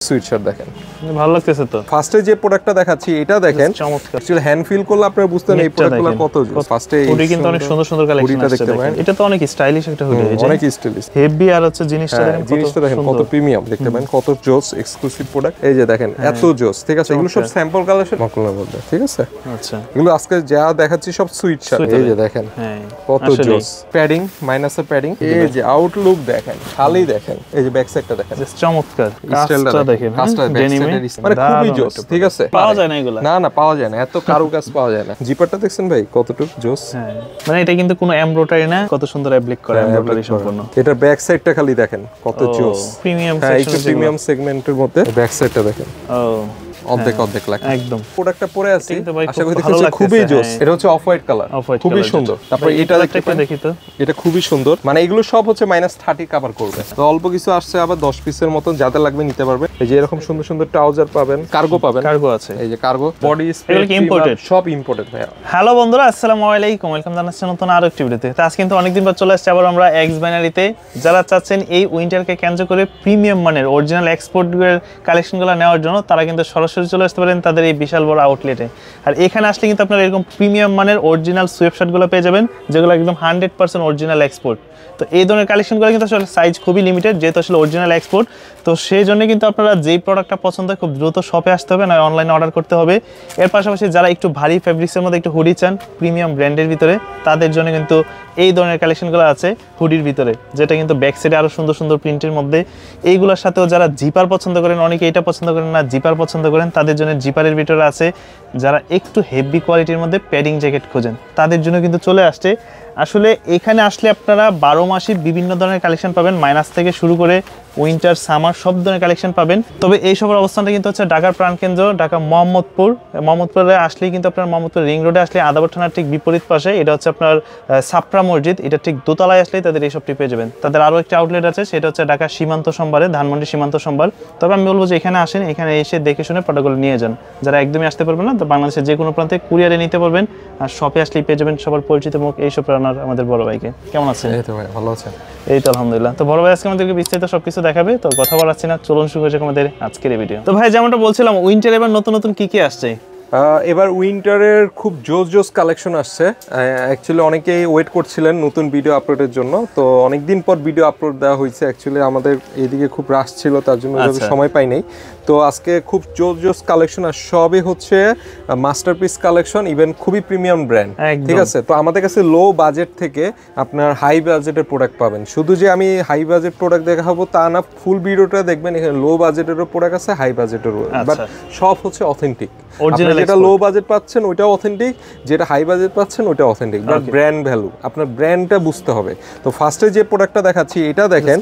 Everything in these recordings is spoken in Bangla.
সুইট শার্ট দেখেন, ভালো লাগতেছে তো। ফার্স্টে যে প্রোডাক্টটা দেখাচ্ছি এটা দেখেন, চমৎকার। অ্যাকচুয়ালি হ্যান্ড ফিল করলে আপনারা বুঝতেন এই প্রোডাক্টগুলো কত জোস। ফার্স্টে হুডি কিন্তু অনেক সুন্দর সুন্দর কালেকশন আছে দেখেন, এটা তো অনেক স্টাইলিশ একটা হুডি, এই যে অনেক স্টাইলিশ হেভি, আর হচ্ছে জিনিসটা দেখেন কত প্রিমিয়াম, দেখতে পারেন কত জোস এক্সক্লুসিভ প্রোডাক্ট। এই যে দেখেন এত জোস, ঠিক আছে, এগুলো সব স্যাম্পল কালেকশন মকলার মধ্যে, ঠিক আছে। আচ্ছা, এগুলো আজকে যা দেখাচ্ছি সব সুইট শার্ট। এই যে দেখেন কত জোস, প্যাডিং মাইনাসের প্যাডিং, এই যে আউটলুক দেখেন, খালি দেখেন, এই যে ব্যাক সাইডটা দেখেন, চমৎকার কাজটা দেখেন, ডেনিমে মানে খুবই জোস, ঠিক আছে। পাওয়া যায় না এগুলো, না পাওয়া যায় না, এত কারুকাজ পাওয়া যায় না। জিপারটা দেখছেন ভাই কতটুকু জোস, মানে এটা কিন্তু কোনো এমব্রয়ডারি না, কত সুন্দর অ্যাপ্লিক করে, এমব্রয়ডারি সম্পূর্ণ। এটা ব্যাক সাইডটা খালি দেখেন কত জোস, প্রিমিয়াম সেকশন, প্রিমিয়াম সেগমেন্টের মধ্যে ব্যাক সাইডটা দেখেন অর্ধেক লেখা। একদম প্রোডাক্টটা পরে আছে, আশা করি দেখতেছেন খুবই জোস। এটা হচ্ছে অফ হোয়াইট কালার, খুবই সুন্দর। তারপর এটা দেখি তো, এটা খুবই সুন্দর, মানে এগুলো সব হচ্ছে -30 কভার করবে। তো অল্প কিছু আসছে, আবার 10 পিসের মতন যাতে লাগবে নিতে পারবে। এই যে এরকম সুন্দর সুন্দর ট্রাউজার পাবেন, কার্গো পাবেন, কার্গো আছে, এই যে কার্গো বডি স্প্রে, এগুলো কি ইম্পোর্টেড? সব ইম্পোর্টেড ভাই। হ্যালো বন্ধুরা, আসসালামু আলাইকুম, ওয়েলকাম জানাচ্ছি নতুন আরো একটি ভিডিওতে। তো আজকে কিন্তু অনেকদিন পর চলে আসছে আবার আমরা এক্স বাইনারিতে। যারা চাচ্ছেন এই উইন্টারকে কেন্দ্র করে প্রিমিয়াম মানের অরিজিনাল এক্সপোর্ট কালেকশনগুলো নেওয়ার জন্য, তারা কিন্তু সরাসরি চলে আসতে পারেন তাদের এই বিশাল বড় আউটলেটে। আর এখানে আসলে কিন্তু আপনারা এরকম প্রিমিয়াম মানের অরিজিনাল সোয়েটশার্টগুলো পেয়ে যাবেন, যেগুলো একদম 100% অরিজিনাল এক্সপোর্ট। তো এই ধরনের কালেকশনগুলো কিন্তু আসলে সাইজ খুবই লিমিটেড, যেহেতু আসলে অরিজিনাল এক্সপোর্ট। তো সেই জন্য কিন্তু আপনারা যেই প্রোডাক্টটা পছন্দ হয় খুব দ্রুত শপে আসতে হবে, না অনলাইনে অর্ডার করতে হবে। এর পাশাপাশি যারা একটু ভারী ফেব্রিক্সের মধ্যে একটু হুডি চান প্রিমিয়াম ব্র্যান্ডের ভিতরে, তাদের জন্য কিন্তু এই ধরনের কালেকশনগুলো আছে হুডির ভিতরে, যেটা কিন্তু ব্যাক সাইডে আরও সুন্দর সুন্দর প্রিন্টের মধ্যে। এইগুলোর সাথেও যারা জিপার পছন্দ করেন, অনেকে এটা পছন্দ করেন না, জিপার পছন্দ করেন, তাদের জন্য জিপারের ভিতরে আছে। যারা একটু হেভি কোয়ালিটির মধ্যে প্যাডিং জ্যাকেট খোঁজেন, তাদের জন্য কিন্তু চলে আসছে। আসলে এখানে আসলে আপনারা 12 মাসই বিভিন্ন ধরনের কালেকশন পাবেন, মাইনাস থেকে শুরু করে উইন্টার সামার সব ধরনের কালেকশন পাবেন। তবে এই সবের অবস্থানটা কিন্তু হচ্ছে ঢাকার প্রাণকেন্দ্র, ঢাকা মোহাম্মদপুরে আসলেই কিন্তু আপনার মোহাম্মদপুর রিং রোডে আসলে আদাবর থানার ঠিক বিপরীত পাশে, এটা হচ্ছে আপনার সাপ্রা মসজিদ, এটা ঠিক দোতলায় আসলেই তাদের এই সবটি পেয়ে যাবেন। তাদের আরও একটা আউটলেট আছে, সেটা হচ্ছে ঢাকা সীমান্ত সম্ভারে, ধানমন্ডি সীমান্ত সম্ভার। তবে আমি বলবো যে এখানে আসেন, এখানে এসে দেখে শুনে প্রোডাক্টগুলো নিয়ে যান। যারা একদমই আসতে পারবেন না, তো বাংলাদেশের যে কোনো প্রান্তে কুরিয়ারে নিতে পারবেন, আর শপে আসলেই পেয়ে যাবেন সবার পরিচিত মুখ এইসব রানার আমাদের বড় ভাইকে। কেমন আছেন? এই তো ভাই ভালো আছেন। এই তো আলহামদুলিল্লাহ। তো বড় ভাই আজকে আমাদেরকে বিস্তারিত সবকিছু দেখাবে, তো কথা বলাচ্ছি না, চলুন শুরু হয়েছে আমাদের আজকের এই ভিডিও। তো ভাই যেমনটা বলছিলাম, উইন্টার এবার নতুন নতুন কি আসছে? এবার উইন্টারের খুব জোস কালেকশন আসছে। অ্যাকচুয়ালি অনেকেই ওয়েট করছিলেন নতুন ভিডিও আপলোডের জন্য, তো অনেকদিন পর ভিডিও আপলোড দেওয়া হয়েছে। অ্যাকচুয়ালি আমাদের এদিকে খুব রাশ ছিল, তার জন্য সময় পাই নাই। তো আজকে খুব জোস কালেকশন আর সবই হচ্ছে মাস্টারপিস কালেকশন, ইভেন খুবই প্রিমিয়াম ব্র্যান্ড, ঠিক আছে। তো আমাদের কাছে লো বাজেট থেকে আপনার হাই বাজেটের প্রোডাক্ট পাবেন। শুধু যে আমি হাই বাজেট প্রোডাক্ট দেখাবো তা না, ফুল ভিডিওটা দেখবেন, এখানে লো বাজেটেরও প্রোডাক্ট আছে, হাই বাজেটেরও, বাট সব হচ্ছে অথেন্টিক। যেটা লো বাজেট পাচ্ছেন ওইটা অথেন্টিক, যেটা হাই বাজেট পাচ্ছেন ওইটা অথেন্টিক, বাট ব্র্যান্ড ভ্যালু, আপনার ব্র্যান্ডটা বুঝতে হবে। তো ফার্স্টে যে প্রোডাক্টটা দেখাচ্ছি এটা দেখেন,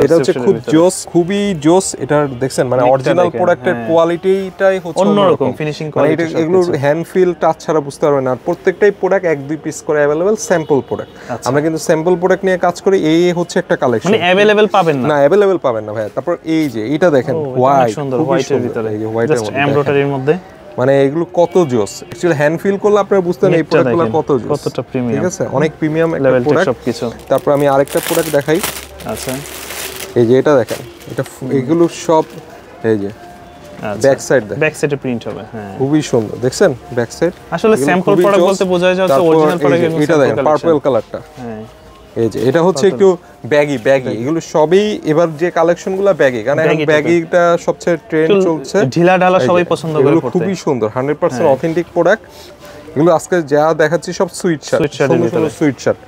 এটা হচ্ছে খুব জোস, খুবই জোস। এটা দেখছেন মানে অরিজিনাল প্রোডাক্টের কোয়ালিটিটাই হচ্ছে অন্যরকম, ফিনিশিং কোয়ালিটি, এগুলো হ্যান্ড ফিল টাচ ছাড়া বুঝতে পারবেন না। আর প্রত্যেকটাই প্রোডাক্ট 1-2 পিস করে অ্যাভেলেবেল স্যাম্পল প্রোডাক্ট। আমরা কিন্তু স্যাম্পল প্রোডাক্ট নিয়ে কাজ করি। এই হচ্ছে একটা কালেকশন, মানে অ্যাভেলেবেল পাবেন না, অ্যাভেলেবেল পাবেন না ভাই। তারপর এই যে এটা দেখেন, হোয়াইট, সুন্দর হোয়াইটের ভিতরে, এই যে হোয়াইটের মধ্যে এমব্রয়ডারির মধ্যে, মানে এগুলো কত জোস। অ্যাকচুয়ালি হ্যান্ড ফিল করলে আপনারা বুঝতেন এই প্রোডাক্টগুলো কত জোস, কতটা প্রিমিয়াম, ঠিক আছে, অনেক প্রিমিয়াম একটা প্রোডাক্ট সবকিছু। তারপর আমি আরেকটা প্রোডাক্ট দেখাই। আচ্ছা, এই যে এটা দেখেন, এটা এগুলো সব এই যে ব্যাক সাইডে প্রিন্ট হবে, হ্যাঁ খুবই সুন্দর। দেখছেন ব্যাক সাইড, আসলে স্যাম্পল প্রোডাক্ট বলতে বোঝায় যে অরিজিনাল প্রোডাক্ট। এটা দেখেন পার্পল কালারটা, হ্যাঁ এই যে এটা হচ্ছে একটু ব্যাগি, এগুলো সবই এবার যে কালেকশনগুলো ব্যাগি, কারণ এখন ব্যাগিটা সবচেয়ে ট্রেন্ড চলছে, ঢিলা ঢালা সবাই পছন্দ করে পড়তে। খুবই সুন্দর 100% অথেন্টিক প্রোডাক্ট। এগুলো আজকে যা দেখাচ্ছি সব সুইট শার্ট।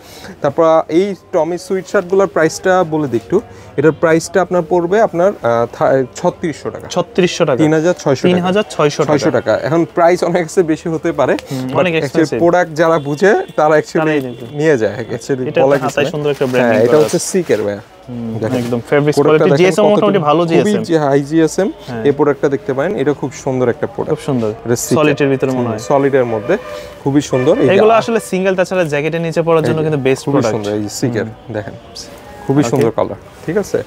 তারপর এই টমি সুইট শার্টগুলোর প্রাইসটা বলে দিই একটু। এটার প্রাইসটা আপনার পড়বে আপনার 3600 টাকা, 3600 টাকা। এখন প্রাইস অনেক বেশি হতে পারে, প্রোডাক্ট যারা বুঝে তারা অ্যাকচুয়ালি নিয়ে যায়। এটা হচ্ছে সিকের ভাই, একদম ফেব্রিক কোয়ালিটি, জিএসএম মোটামুটি ভালো, জিএসএম হাই জিএসএম। এই প্রোডাক্টটা দেখতে পারেন, এটা খুব সুন্দর একটা প্রোডাক্ট, খুব সুন্দর, সলিডের ভিতরে মনে হয়, সলিডের মধ্যে খুবই সুন্দর। এগুলো আসলে সিঙ্গেল, তাছাড়া জ্যাকেটের নিচে পরার জন্য কিন্তু বেস্ট প্রোডাক্ট। সুন্দর এই সিকের দেখেন, খুবই সুন্দর কালার, ঠিক আছে।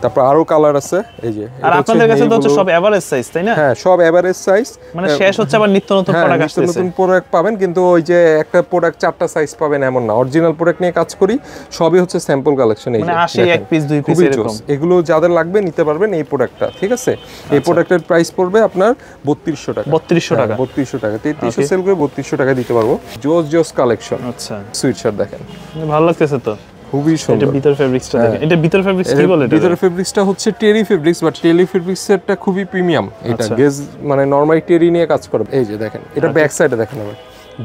তারপর আরো কালার আছে এই যে আর আপনাদের কাছে তো হচ্ছে সব এভারেজ সাইজ তাই না? হ্যাঁ সব এভারেজ সাইজ, মানে শেষ হচ্ছে আবার নিত্য নতুন প্রোডাক্ট আসছে, নতুন প্রোডাক্ট পাবেন, কিন্তু ওই যে একটা প্রোডাক্ট 4টা সাইজ পাবেন এমন না, অরিজিনাল প্রোডাক্ট নিয়ে কাজ করি, সবই হচ্ছে স্যাম্পল কালেকশন। এই যে মানে আসে এক পিস দুই পিস এরকম, এগুলো যাদের লাগবে নিতে পারবেন এই প্রোডাক্টটা, ঠিক আছে? এই প্রোডাক্টের প্রাইস পড়বে আপনার 3200 টাকা। 3200 টাকা, 3200 টাকা, 3300 সেল করে 3200 টাকা দিতে পারবো। জোস কালেকশন, আচ্ছা সুইট শার্ট দেখেন, ভালো লাগতেছে তো, খুবই সুন্দর। এটা ভিতর ফেব্রিক্সটা দেখেন, এটা ভিতর ফেব্রিক্স কি বলে? এটা ভিতর ফেব্রিক্সটা হচ্ছে টেরি ফেব্রিক্স, বাট টেরি ফেব্রিক্সেরটা খুবই প্রিমিয়াম। এটা গেজ মানে নরমালি টেরি নিয়ে কাজ করে। এই যে দেখেন, এটা ব্যাক সাইডে দেখেন, আবার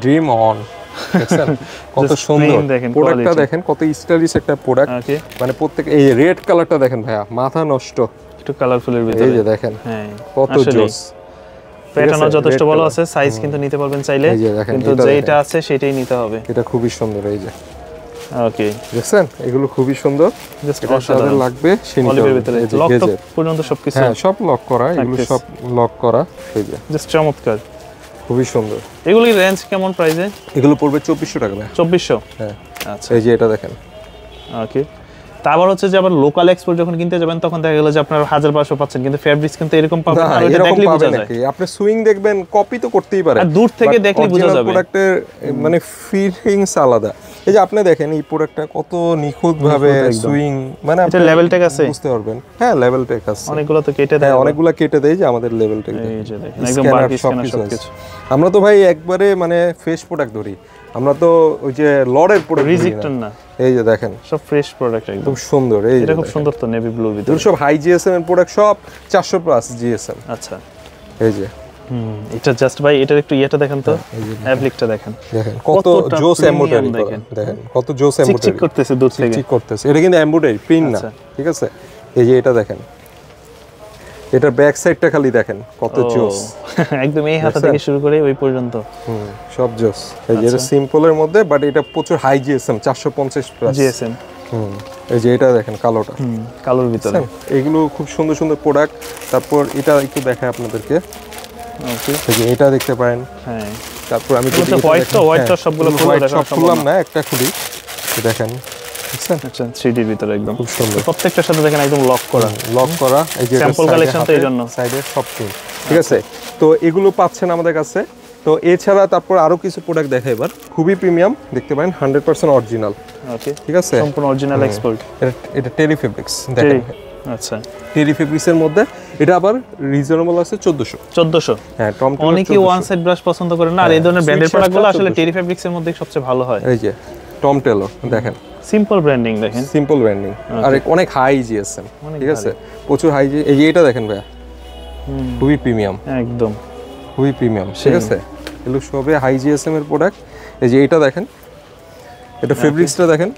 ড্রিম অন, দেখছেন কত সুন্দর প্রোডাক্টটা, দেখেন কত স্টাইলিশ একটা প্রোডাক্ট। মানে প্রত্যেক এই রেড কালারটা দেখেন ভাইয়া, মাথা নষ্ট, একটু কালারফুলের ভিতরে। এই যে দেখেন, হ্যাঁ কত জোস। প্যাটার্নও যথেষ্ট ভালো আছে, সাইজ কিন্তু নিতে পারবেন চাইলে, কিন্তু যেটা আছে সেটাই নিতে হবে। এটা খুবই সুন্দর, এই যে ওকে দেখছেন, এগুলো খুবই সুন্দর, এটা যাদের লাগবে অলিভের ভিতরে লক টক পর্যন্ত সবকিছু, হ্যাঁ সব লক করা, এগুলো সব লক করা। এই যে জাস্ট চমৎকার, খুবই সুন্দর। এগুলির রেঞ্জ কেমন প্রাইসে? এগুলো পড়বে 2400 টাকা ভাই। 2400? হ্যাঁ আচ্ছা, এই যে এটা দেখেন। ওকে, তারপর হচ্ছে যে আবার লোকাল এক্সপোর্ট যখন কিনতে যাবেন তখন দেখা গেল যে আপনার 1500 পাচ্ছেন, কিন্তু ফেব্রিক্স কিন্তু এরকম পাবেন না, এটা দেখলেই বোঝা যায়। আপনি সুইং দেখবেন, কপি তো করতেই পারে, আর দূর থেকে দেখলেই বোঝা যাবে প্রোডাক্টের মানে ফিলিংস আলাদা। এই যে আপনি দেখেন এই প্রোডাক্টটা কত নিখুঁত ভাবে সুইং, মানে এটা লেভেল টেক আছে, বুঝতে পারবেন। হ্যাঁ লেভেল টেক আছে, অনেকগুলো তো কেটে দেয়, অনেকগুলো কেটে দেয়, যে আমাদের লেভেল টেক। এই যে দেখেন একদম বাকি স্ক্যানার সবকিছু। আমরা তো ভাই একবারে মানে ফ্রেশ প্রোডাক্ট ধরি, আমরা তো ওই যে লরের প্রোডাক্ট রিজেক্টন না। এই যে দেখেন সব ফ্রেশ প্রোডাক্ট, একদম খুব সুন্দর। এই এটা খুব সুন্দর তো, নেভি ব্লুর ভিতরে সব হাই জিএসএম এর প্রোডাক্ট, সব 400 প্লাস জিএসএম। আচ্ছা, এই যে এটা জাস্ট ভাই এটার একটু ইয়েটা দেখেন তো, অ্যাপ্লিকটা দেখেন, দেখেন কত জোস এমব্রয়ডারি দেখেন, দেখেন কত জোস এমব্রয়ডারি, চিক করতেছে দূর থেকে, চিক করতেছে। এটা কিন্তু এমব্রয়ডারি প্রিন্ট না, ঠিক আছে? এই যে এটা দেখেন, এটার ব্যাক সাইডটা খালি দেখেন কত জোস, একদম এই হাতা থেকে শুরু করে ওই পর্যন্ত সব জোস। এই যে এটা সিম্পলের মধ্যে, বাট এটা প্রচুর হাই জিএসএম, 450 প্লাস জিএসএম। এই যে এটা দেখেন কালোটা, কালোর ভিতরে, এগুলো খুব সুন্দর সুন্দর প্রোডাক্ট। তারপর এটা একটু দেখাই আপনাদেরকে, ওকে এই যে এটা দেখতে পারেন। হ্যাঁ, তারপর আমি হোয়াইটটা সবগুলো খুললাম না, একটা খুলি, দেখেন দেখছেন। আচ্ছা, 3D এর ভিতরে একদম খুব সুন্দর, প্রত্যেকটার সাথে দেখেন একদম লক করা, এই যে স্যাম্পল কালেকশন তো এইজন্য সাইডে সব ঠিক আছে। তো এগুলো পাচ্ছেন আমাদের কাছে। তো এছাড়া তারপর আরো কিছু প্রোডাক্ট দেখাই এবার, খুবই প্রিমিয়াম, দেখতে পারেন 100% অরিজিনাল। ওকে, ঠিক আছে, সম্পূর্ণ অরিজিনাল এক্সপোর্ট। এটা টেরি ফেব্রিক্স দেখেন। আচ্ছা, টেরি ফেব্রিক্সের মধ্যে এটা আবার রিজনেবল আছে 1400। হ্যাঁ, টম অনেকেই ওয়ান সাইড ব্রাশ পছন্দ করে না, আর এই ধরনের ব্র্যান্ডের প্রোডাক্টগুলো আসলে টেরি ফেব্রিক্সের মধ্যে সবচেয়ে ভালো হয়। এই যে টম টেলর দেখেন, সিম্পল ব্র্যান্ডিং দেখেন, সিম্পল ব্র্যান্ডিং, আর অনেক হাই জিএসএম, ঠিক আছে, প্রচুর হাই। এই যে এটা দেখেন ভাইয়া, খুবই প্রিমিয়াম, একদম খুবই প্রিমিয়াম, ঠিক আছে। এগুলো সবে হাই জিএসএম এর প্রোডাক্ট। এই যে এটা দেখেন, এটা ফেব্রিক্সটা দেখেন,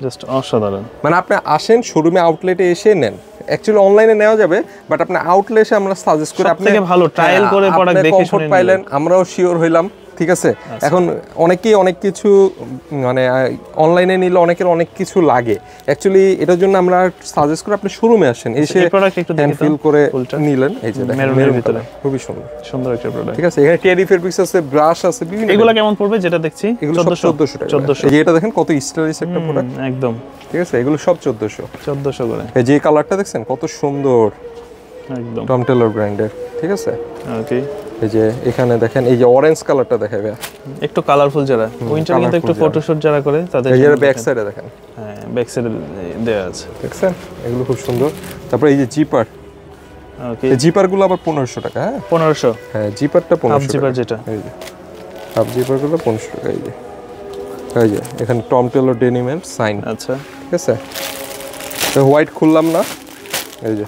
জাস্ট অসাধারণ। মানে আপনি আসেন শোরুমে, আউটলেটে এসে নেন। অ্যাকচুয়ালি অনলাইনে নেওয়া যাবে, বাট আপনি আউটলেটে এসে আমরা সাজেস্ট করি, আপনি ভালো ট্রায়াল করে প্রোডাক্ট দেখে শুনে পাইলেন, আমরাও শিওর হইলাম, ঠিক আছে। এখন অনেকেই অনেক কিছু মানে অনলাইনে নিলে অনেকের অনেক কিছু লাগে, অ্যাকচুয়ালি এটার জন্য আমরা সাজেস্ট করি আপনি শোরুমে আসেন, এসে প্রোডাক্ট একটু দেখে ফিল করে নিলেন। এই যে মেরুনের ভিতরে খুবই সুন্দর সুন্দর একটা প্রোডাক্ট, ঠিক আছে। এখানে টেরি ফেব্রিক্স আছে, ব্রাশ আছে, বিভিন্ন। এগুলো কেমন পড়বে যেটা দেখছি? 1400 টাকা। 1400। এই যে এটা দেখেন কত স্টাইলিশ একটা প্রোডাক্ট, একদম, ঠিক আছে। এগুলো সব 1400 করে। এই যে কালারটা দেখছেন কত সুন্দর, একদম টম টেলর ব্র্যান্ডের, ঠিক আছে। ওকে, এই যে এখানে দেখেন, এই যে অরেঞ্জ কালারটা দেখাবে, একটু কালারফুল যারা উইন্টার কিন্তু একটু ফটোশুট যারা করে তাদের, এই যে ব্যাক সাইডে দেখেন, হ্যাঁ ব্যাক সাইডে দেয়া আছে, দেখছেন, এগুলো খুব সুন্দর। তারপর এই যে জিপার, ওকে, এই জিপারগুলো আবার 1500 টাকা। হ্যাঁ 1500, হ্যাঁ জিপারটা 1500 জিপার টাকা, যেটা, এই যে হাফ জিপারগুলো 1500 টাকা। এই যে এখানে টম টেলর ডেনিমের সাইন, আচ্ছা ঠিক আছে। তো হোয়াইট খুললাম না, এই যে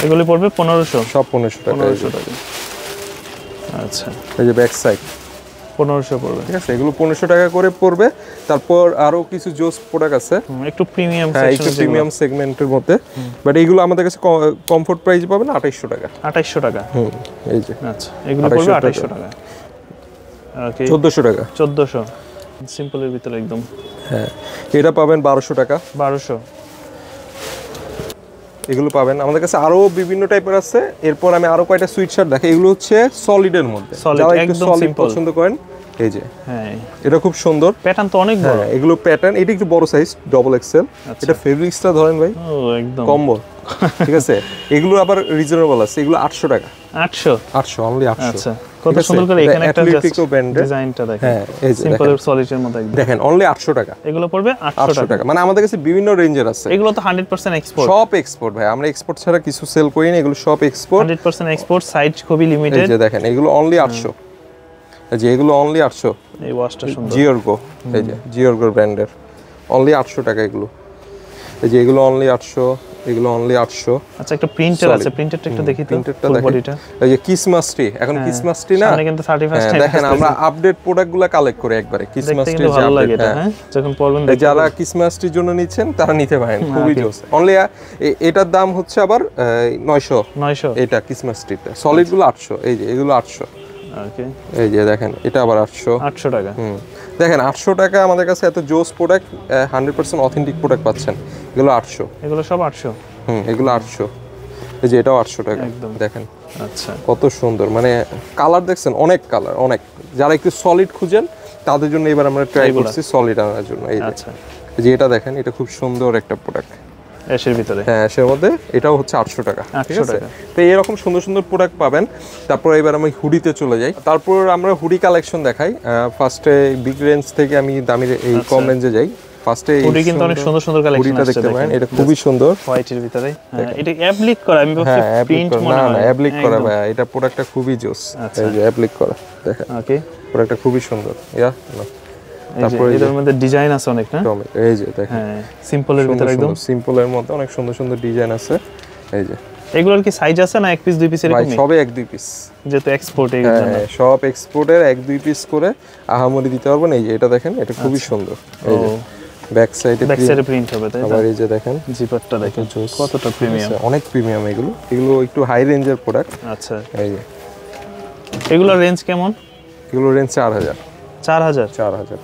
এগুলি পড়বে 1500, সব 1500 টাকা। 1500 টাকা, আচ্ছা। এই যে ব্যাক সাইড 1500 পড়বে, ঠিক আছে। এগুলো 1500 টাকা করে পড়বে। তারপর আরো কিছু জোস প্রোডাক্ট আছে, একটু প্রিমিয়াম সেকশন, একটু প্রিমিয়াম সেগমেন্টের মধ্যে, বাট এগুলো আমাদের কাছে কমফোর্ট প্রাইস পাবেন 2800 টাকা। 2800 টাকা, এই যে আচ্ছা, এগুলো পড়বে 2800 টাকা। ওকে, 1400 টাকা, 1400 সিম্পলের ভিতরে একদম। হ্যাঁ, এটা পাবেন 1200 টাকা, 1200। এগুলো পাবেন আমাদের কাছে। আরো বিভিন্ন টাইপের আছে। এরপর আমি আরো কয়টা সুইট শার্ট দেখাই, এগুলো হচ্ছে সলিডের মধ্যে, যারা একটু সলিড পছন্দ করেন। এই যে হ্যাঁ, এটা খুব সুন্দর, প্যাটার্ন তো অনেক বড়। এগুলো প্যাটার্ন, এটা একটু বড় সাইজ, ডাবল এক্সেল। এটা ফেব্রিক্সটা ধরেন ভাই, ও একদম কম্বো, ঠিক আছে, এগুলো আবার রিজনেবল আছে, এগুলো 800 টাকা। 800 অনলি 800। আচ্ছা, কত সুন্দর করে এখানে একটা অ্যাটলেটিকো ব্র্যান্ডের ডিজাইনটা দেখেন। হ্যাঁ, এই যে সিম্পল সলিডের মতো একদম। দেখেন অনলি 800 টাকা। এগুলো পড়বে 800 টাকা। মানে আমাদের কাছে বিভিন্ন রেঞ্জের আছে। এগুলো তো 100% এক্সপোর্ট। সব এক্সপোর্ট ভাই, আমরা এক্সপোর্ট ছাড়া কিছু সেল করি না, এগুলো সব এক্সপোর্ট। 100% এক্সপোর্ট, সাইজ খুবই লিমিটেড। এই যে দেখেন এগুলো অনলি 800। এই যে এগুলো অনলি 800। এই ওয়াশটা সুন্দর। জিওরগো, এই যে জিওরগো ব্র্যান্ডের অনলি 800 টাকা এগুলো। এই যে এগুলো অনলি 800, এগুলো অনলি 800। আচ্ছা, একটা প্রিন্টার আছে, প্রিন্টারটা একটু দেখি তো। প্রিন্টারটা ফুল দেখেন। বডিটা। এই যে ক্রিসমাস ট্রি, এখন ক্রিসমাস ট্রি না, সামনে কিন্তু 31st টাইম দেখেন আমরা আপডেট প্রোডাক্টগুলো কালেক্ট করি একবারে ক্রিসমাস দেখতে ট্রি। কিন্তু ভালো লাগে এটা, হ্যাঁ যখন পড়বেন দেখতে। যারা ক্রিসমাস ট্রির জন্য নিচ্ছেন তারা নিতে পারেন, খুবই জোস। অনলি এটার দাম হচ্ছে আবার 900। এটা ক্রিসমাস ট্রিটা সলিডগুলো 800। এই যে এগুলো 800। ওকে, এই যে দেখেন এটা আবার 800 টাকা। দেখেন 800 টাকা আমাদের কাছে এত জোস প্রোডাক্ট, 100% অথেন্টিক প্রোডাক্ট পাচ্ছেন। এগুলো 800। এগুলো সব 800। এগুলো 800। এই যে এটাও 800 টাকা। একদম দেখেন আচ্ছা, কত সুন্দর, মানে কালার দেখছেন, অনেক কালার, অনেক। যারা একটু সলিড খুঁজেন তাদের জন্য এবার আমরা ট্রাই করছি সলিড আনার জন্য। এই আচ্ছা, যে এটা দেখেন, এটা খুব সুন্দর একটা প্রোডাক্ট এর ভিতরে। হ্যাঁ, এর মধ্যে এটাও হচ্ছে 800 টাকা। ঠিক 800 আছে, টাকা। তো এরকম সুন্দর সুন্দর প্রোডাক্ট পাবেন। তারপর এবার আমি হুডিতে চলে যাই। তারপর আমরা হুডি কালেকশন দেখাই। ফার্স্টে বিগ রেঞ্জ থেকে আমি দামি এই কম রেঞ্জে যাই। ফার্স্টে হুডি কিন্তু অনেক সুন্দর সুন্দর কালেকশন হুডিটা আছে, দেখতে পারেন, দেখেন এটা খুবই সুন্দর। হোয়াইটের ভিতরে। হ্যাঁ, এটা অ্যাপ্লিক করা, আমি ভাবছি হ্যাঁ, প্রিন্ট মনে না হয়। না অ্যাপ্লিক করা ভাই, এটা প্রোডাক্টটা খুবই জোস। এই যে অ্যাপ্লিক করা দেখেন, ওকে, প্রোডাক্টটা খুবই সুন্দর। তারপর এর মধ্যে ডিজাইন আছে অনেক না? এই যে দেখেন, হ্যাঁ, সিম্পলের ভিতরে একদম সিম্পলের মধ্যে অনেক সুন্দর সুন্দর ডিজাইন আছে। এই যে এগুলোর কি সাইজ আছে না এক পিস দুই পিস ভাই এরকম? সবে 1-2 পিস, যেহেতু এক্সপোর্ট এই জন্য। হ্যাঁ সব এক্সপোর্টের 1-2 পিস করে আহামরি দিতে পারবেন। এই যে এটা দেখেন, এটা খুবই সুন্দর। এই যে ব্যাক সাইডে প্রিন্ট হবে, তাই না? আবার এই যে দেখেন জিপারটা দেখেন কতটা প্রিমিয়াম। অনেক প্রিমিয়াম এগুলো একটু হাই রেঞ্জের প্রোডাক্ট। আচ্ছা, এই যে এগুলোর রেঞ্জ কেমন? এগুলো রেঞ্জ 4000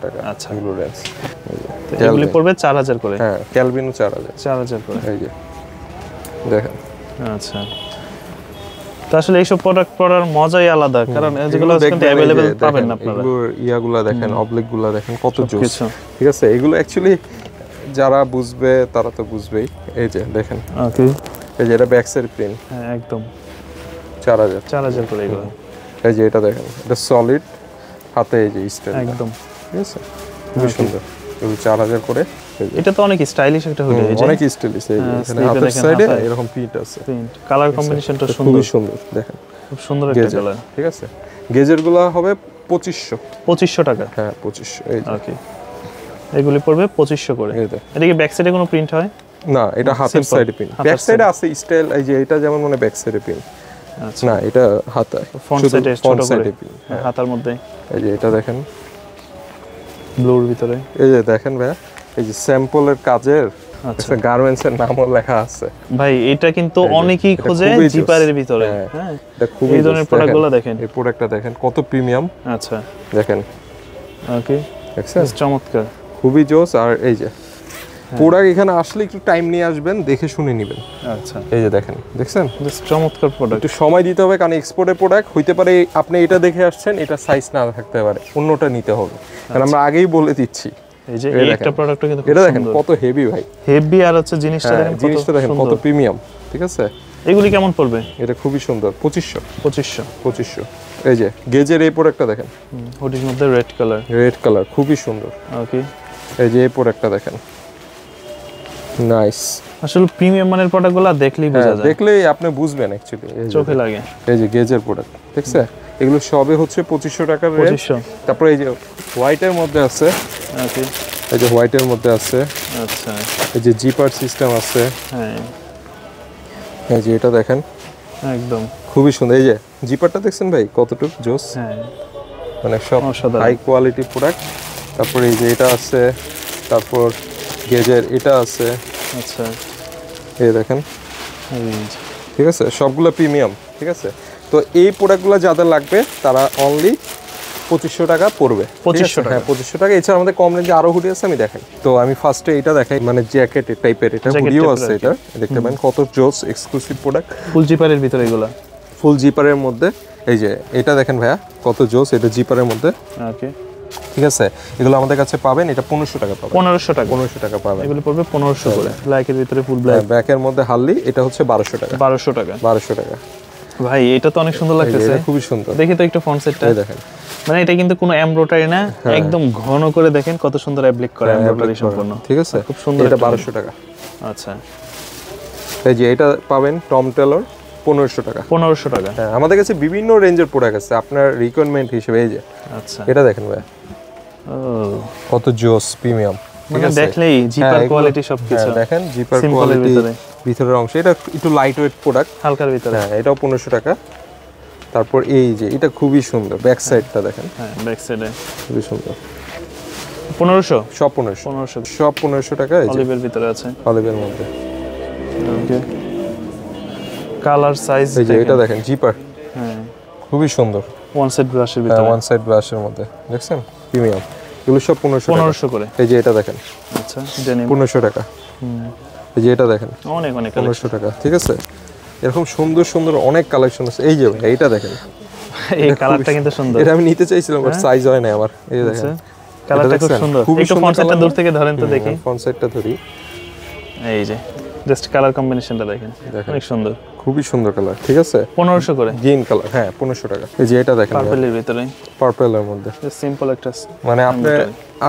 টাকা। আচ্ছা, এগুলো রেঞ্জ এগুলি পড়বে 4000 করে। হ্যাঁ, ক্যালভিনও 4000 করে। এই যে দেখেন। আচ্ছা, তো আসলে এইসব প্রোডাক্ট পড়ার মজাই আলাদা, কারণ এগুলো কিন্তু अवेलेबल পাবেন না আপনারা। এগুলো ইয়াগুলা দেখেন, অবলিকগুলা দেখেন কত জোস। কিছু। ঠিক আছে, এগুলো অ্যাকচুয়ালি যারা বুঝবে তারা তো বুঝবেই। এই যে দেখেন, ওকে, এই যে এটা ব্যাক সাইড প্রিন্ট। হ্যাঁ একদম 4000 করে এগুলো। এই যে এটা দেখেন, এটা সলিড, হাতে এই যে স্টাইল একদম ঠিক আছে, খুবই সুন্দর। এগুলো 4000 করে। এটা তো অনেক স্টাইলিশ একটা হুডি, এই যে অনেক স্টাইলিশ। এই যে এখানে sleeve-এ হাতের দেখেন, সাইডে হাতায় এরকম প্রিন্ট আছে। প্রিন্ট, কালার কম্বিনেশনটা খুবই সুন্দর, সুন্দর দেখেন। খুব সুন্দর একটা কালার। ঠিক আছে, গেজের গুলো হবে 2500 টাকা। হ্যাঁ 2500। এই যে ওকে, এগুলি পড়বে 2500 করে। এই যে এটা কি ব্যাক সাইডে কোনো প্রিন্ট হয়? না, এটা হাতের Simple, সাইডে প্রিন্ট। ব্যাক সাইডে আছে স্টাইল, এই যে এটা যেমন মানে ব্যাক সাইডে প্রিন্ট। আচ্ছা, না, এটা হাতায় ফ্রন্ট শুধু সাইডে ফ্রন্ট ছোট করে সাইডে প্রিন্ট। হাতার মধ্যে। এই যে এটা দেখেন, ব্লুর ভিতরে। এই যে দেখেন ভাই, এই যে স্যাম্পলের কাজের একটা গার্মেন্টস এর নামও লেখা আছে ভাই। এটা কিন্তু অনেকেই এটা খোঁজে খুবই জোস। জিপারের ভিতরে। হ্যাঁ, হ্যাঁ, এটা খুবই এই ধরনের জোস। প্রোডাক্টগুলো দেখেন, এই প্রোডাক্টটা দেখেন কত প্রিমিয়াম। আচ্ছা, দেখেন, ওকে, দেখছেন চমৎকার। খুবই জোস। আর এই যে প্রোডাক্ট এখানে আসলে একটু টাইম নিয়ে আসবেন, দেখে শুনে নেবেন। আচ্ছা, এই যে দেখেন, দেখছেন জাস্ট চমৎকার প্রোডাক্ট। একটু সময় দিতে হবে, কারণ এক্সপোর্টের প্রোডাক্ট হইতে পারে আপনি এটা দেখে আসছেন, এটা সাইজ না থাকতে পারে, অন্যটা নিতে হবে। কারণ আমরা আগেই বলে দিচ্ছি। এই যে এই একটা প্রোডাক্টও কিন্তু এটা দেখেন কত হেভি ভাই, হেভি। আর হচ্ছে জিনিসটা দেখেন, জিনিসটা দেখেন কত প্রিমিয়াম। ঠিক আছে, এগুলি কেমন পড়বে? এটা খুবই সুন্দর। 2500। 2500। এই যে গেজের এই প্রোডাক্টটা দেখেন, হুডির মধ্যে রেড কালার। রেড কালার খুবই সুন্দর। ওকে, এই যে এই প্রোডাক্টটা দেখেন, নাইস। আসলে প্রিমিয়াম মানের প্রোডাক্টগুলো দেখলেই বোঝা যায়, দেখলেই আপনি বুঝবেন অ্যাকচুয়ালি, চোখে লাগে। এই যে গেজের প্রোডাক্ট দেখছে, এগুলো সবে হচ্ছে 2500 টাকার রেট। 2500। তারপরে এই যে হোয়াইটের মধ্যে আছে, ওকে, এই যে হোয়াইটের মধ্যে আছে, আচ্ছা, এই যে জিপার সিস্টেম আছে। হ্যাঁ, এই যে এটা দেখেন, একদম খুবই সুন্দর। এই যে জিপারটা দেখছেন ভাই কতটুকু জোস, হ্যাঁ, মানে সব অসাধারণ। High quality product. তারপরে এই যে এটা আছে, তারপর গেজের এটা আছে। আচ্ছা, এই দেখেন, এই যে, ঠিক আছে, সবগুলো প্রিমিয়াম। ঠিক আছে, তো এই প্রোডাক্টগুলো যাদের লাগবে তারা অনলি 2500 টাকা পড়বে। 2500 টাকা। হ্যাঁ 2500 টাকা। এছাড়া আমাদের কম রেঞ্জে আরো হুডি আছে, আমি দেখাই। তো আমি ফার্স্টে এটা দেখাই, মানে জ্যাকেট টাইপের, এটা Jacket হুডিও type-এর আছে। আর কি। এটা দেখতে পারেন কত জোস এক্সক্লুসিভ প্রোডাক্ট, ফুল জিপারের ভিতরে এগুলা। ফুল জিপারের মধ্যে। এই যে এটা দেখেন ভাইয়া কত জোস, এটা জিপারের মধ্যে। ওকে, ঠিক আছে, এগুলো আমাদের কাছে পাবেন, এটা 1500 টাকা পাবেন। 1500 টাকা, 1500 টাকা পাবেন। এগুলো পড়বে 1500 করে। ব্ল্যাকের ভিতরে ফুল ব্ল্যাক, ব্ল্যাকের মধ্যে হার্লি, এটা হচ্ছে 1200 টাকা। 1200 টাকা। 1200 টাকা ভাই এটা তো অনেক সুন্দর লাগতেছে, এটা খুবই সুন্দর। দেখি তো একটু ফ্রন্ট সাইডটা, এই দেখেন, মানে এটা কিন্তু কোনো এমব্রয়ডারি না, একদম ঘন করে দেখেন কত সুন্দর অ্যাপ্লিক করে, এমব্রয়ডারি সম্পূর্ণ। ঠিক আছে, খুব সুন্দর। এটা 1200 টাকা। আচ্ছা, এই যে এটা পাবেন টম টেলর 1500 টাকা। 1500 টাকা। হ্যাঁ, আমাদের কাছে বিভিন্ন রেঞ্জের প্রোডাক্ট আছে আপনার রিকোয়ারমেন্ট হিসেবে। এই যে আচ্ছা, এটা দেখেন ভাই, ও কত জোস প্রিমিয়াম। ঠিক মানে আছে, দেখলেই জিপার কোয়ালিটি সবকিছু দেখেন, জিপার Simple এর কোয়ালিটি, ভিতরে। ভিতরের অংশ এটা একটু লাইট ওয়েট প্রোডাক্ট। হালকার ভিতরে। হ্যাঁ, এটাও 1500 টাকা। তারপর এই যে এটা খুবই সুন্দর, ব্যাক সাইডটা দেখেন, হ্যাঁ ব্যাক সাইডে খুবই সুন্দর। 1500, সব 1500, 1500 সব 1500 টাকা। এই যে অলিভের ভিতরে আছে, অলিভের মধ্যে। ওকে, কালার সাইজ এই যে এটা দেখেন, জিপার, হ্যাঁ খুবই সুন্দর। ওয়ান সাইড ব্রাশের ভিতরে, ওয়ান সাইড ব্রাশের মধ্যে দেখছেন, প্রিমিয়াম। এগুলো সব 1500 টাকা। 1500 করে। এই যে এটা দেখেন, আচ্ছা, ডেনিম 1500 টাকা। এই যে এটা দেখেন, অনেক অনেক 1500 টাকা। ঠিক আছে, এরকম সুন্দর সুন্দর অনেক কালেকশন আছে। এই যে ভাই, এইটা দেখেন, এই কালারটা কিন্তু সুন্দর। এটা আমি নিতে চাইছিলাম, বাট সাইজ হয় না আমার। এই দেখেন, কালারটা খুব দেখছেন? সুন্দর। খুবই একটু সুন্দর ফ্রন্ট সাইডটা colour দূর থেকে ধরেন তো দেখি। ফ্রন্ট সাইডটা ধরি, এই যে জাস্ট কালার কম্বিনেশনটা দেখেন, দেখেন। অনেক সুন্দর। খুবই সুন্দর কালার। ঠিক আছে, 1500 করে। গ্রিন কালার, হ্যাঁ 1500 টাকা। এই যে এটা দেখেন, পার্পলের ভিতরে, পার্পলের মধ্যে। সিম্পল একটা। মানে আপনি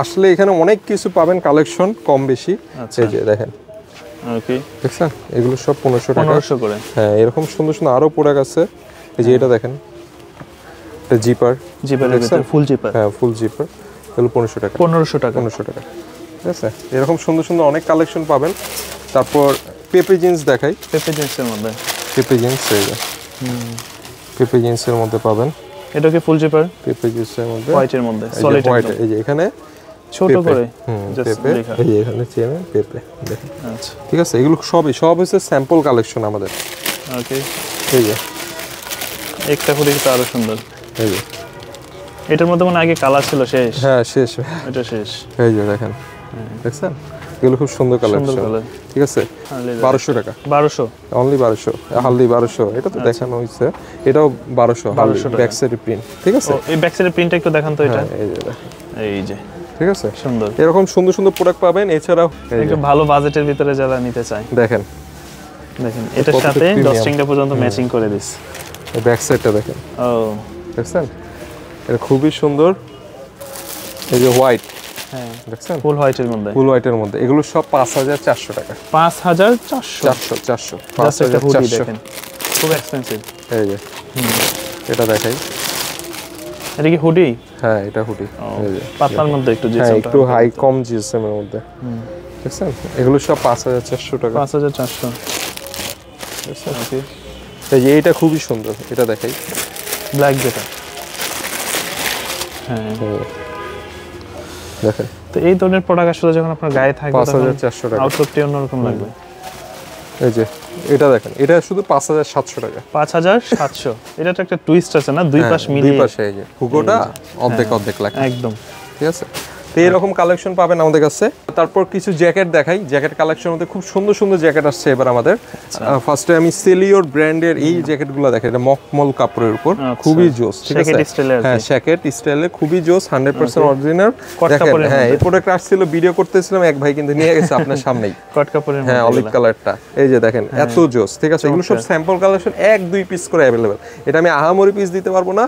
আসলে এখানে অনেক কিছু পাবেন, কালেকশন কম বেশি। আচ্ছা, এই যে দেখেন, ওকে, দেখছেন, এগুলো সব 1500 টাকা। 1500 করে। হ্যাঁ, এরকম সুন্দর সুন্দর আরো প্রোডাক্ট আছে। এই যে এটা দেখেন, এটা জিপার, জিপারের ভিতরে ফুল জিপার, হ্যাঁ ফুল জিপার, এগুলো 1500 টাকা। 1500 টাকা। 1500 টাকা। ঠিক আছে, এরকম সুন্দর সুন্দর অনেক কালেকশন পাবেন। তারপর পেপে জিন্স দেখাই, পেপে জিন্সের মধ্যে, পেপে জিন্স, এই যে পেপে জিন্সের মধ্যে পাবেন। এটা কি ফুল জিপার? পেপে জিন্সের মধ্যে হোয়াইটের মধ্যে, এই যে সলিড হোয়াইট, এই যে এখানে ছোট পেপে, করে জাস্ট পেপে, লেখা। এই যে এখানে চেনে পেপে দেখেন। আচ্ছা, ঠিক আছে, এগুলো সব হচ্ছে স্যাম্পল কালেকশন আমাদের। ওকে, এই যে একটা করে কিন্তু আরো সুন্দর। এই যে এটার মধ্যে মনে হয় আগে কালার ছিল, শেষ। হ্যাঁ শেষ, এটা শেষ। এই যে দেখেন, দেখছেন, এগুলো খুব সুন্দর সুন্দর কালেকশন। কালার। ঠিক আছে, 1200 টাকা, 1200, অনলি 1200। হালদি 1200, এটা তো দেখানো হয়েছে, এটাও 1200। 1200 টাকা। Back side print. ঠিক আছে, ও এই ব্যাক সাইডের প্রিন্টটা একটু দেখান তো এটা। হ্যাঁ, এই যে দেখেন, এই যে ঠিক আছে, সুন্দর। এরকম সুন্দর সুন্দর প্রোডাক্ট পাবেন। এছাড়াও এই যে একটু ভালো বাজেটের ভিতরে যারা নিতে চায়, দেখেন, দেখেন এটার কতটা সাথে premium। ডস্টিংটা পর্যন্ত ম্যাচিং করে দিস। ব্যাক সাইডটা দেখেন, ও দেখছেন, এটা খুবই সুন্দর। এই যে হোয়াইট, হ্যাঁ, দেখছেন, ফুল হোয়াইটের মধ্যে, ফুল হোয়াইটের মধ্যে, এগুলো সব 5400 টাকা। 5400। 400 জাস্ট একটা হুডি 5400। দেখেন, খুব এক্সপেন্সিভ। এই যে এটা দেখাই, এটা কি হুডি? হ্যাঁ এটা হুডি। এই যে পাতলার মধ্যে একটু হ্যাঁ, একটু হাই কম জিএসএম এর মধ্যে, দেখছেন, এগুলো সব 5400 টাকা। 5400। ওকে, এই যে এটা খুবই সুন্দর, এটা দেখাই, ব্ল্যাক যেটা, হ্যাঁ। দেখেন, তো এই ধরনের প্রোডাক্ট আসলে যখন আপনার গায়ে থাকবে 5400 টাকা। আউটলুকটি অন্যরকম লাগবে। এই যে এটা দেখেন, এটা শুধু 5700 টাকা। 5700। এটা তো একটা টুইস্ট আছে না, দুই পাশ দুই মিলিয়ে পাশে এই যে হুগোটা অর্ধেক অর্ধেক লেখা। একদম। ঠিক আছে, তো এরকম কালেকশন পাবেন আমাদের কাছে। তারপর কিছু জ্যাকেট দেখাই, জ্যাকেট কালেকশনের মধ্যে খুব সুন্দর সুন্দর জ্যাকেট আসছে এবার আমাদের। ফার্স্টে আমি সেলিওর ব্র্যান্ডের এই জ্যাকেটগুলো দেখাই, এটা মকমল কাপড়ের উপর, খুবই জোস। ঠিক আছে, জ্যাকেট স্টাইলে আর কি। হ্যাঁ জ্যাকেট স্টাইলে খুবই জোস, 100% অরিজিনাল। কট দেখেন, কাপড়ের হ্যাঁ মধ্যে। এই প্রোডাক্ট আসছিল, ভিডিও করতেছিলাম, এক ভাই কিন্তু নিয়ে গেছে আপনার সামনেই। কট কাপড়ের হ্যাঁ, মধ্যে অলিভ এগুলা। কালারটা, এই যে দেখেন, এত জোস। ঠিক আছে, এগুলো সব স্যাম্পল কালেকশন, 1-2 পিস করে অ্যাভেলেবেল। এটা আমি আহামরি পিস দিতে পারবো না,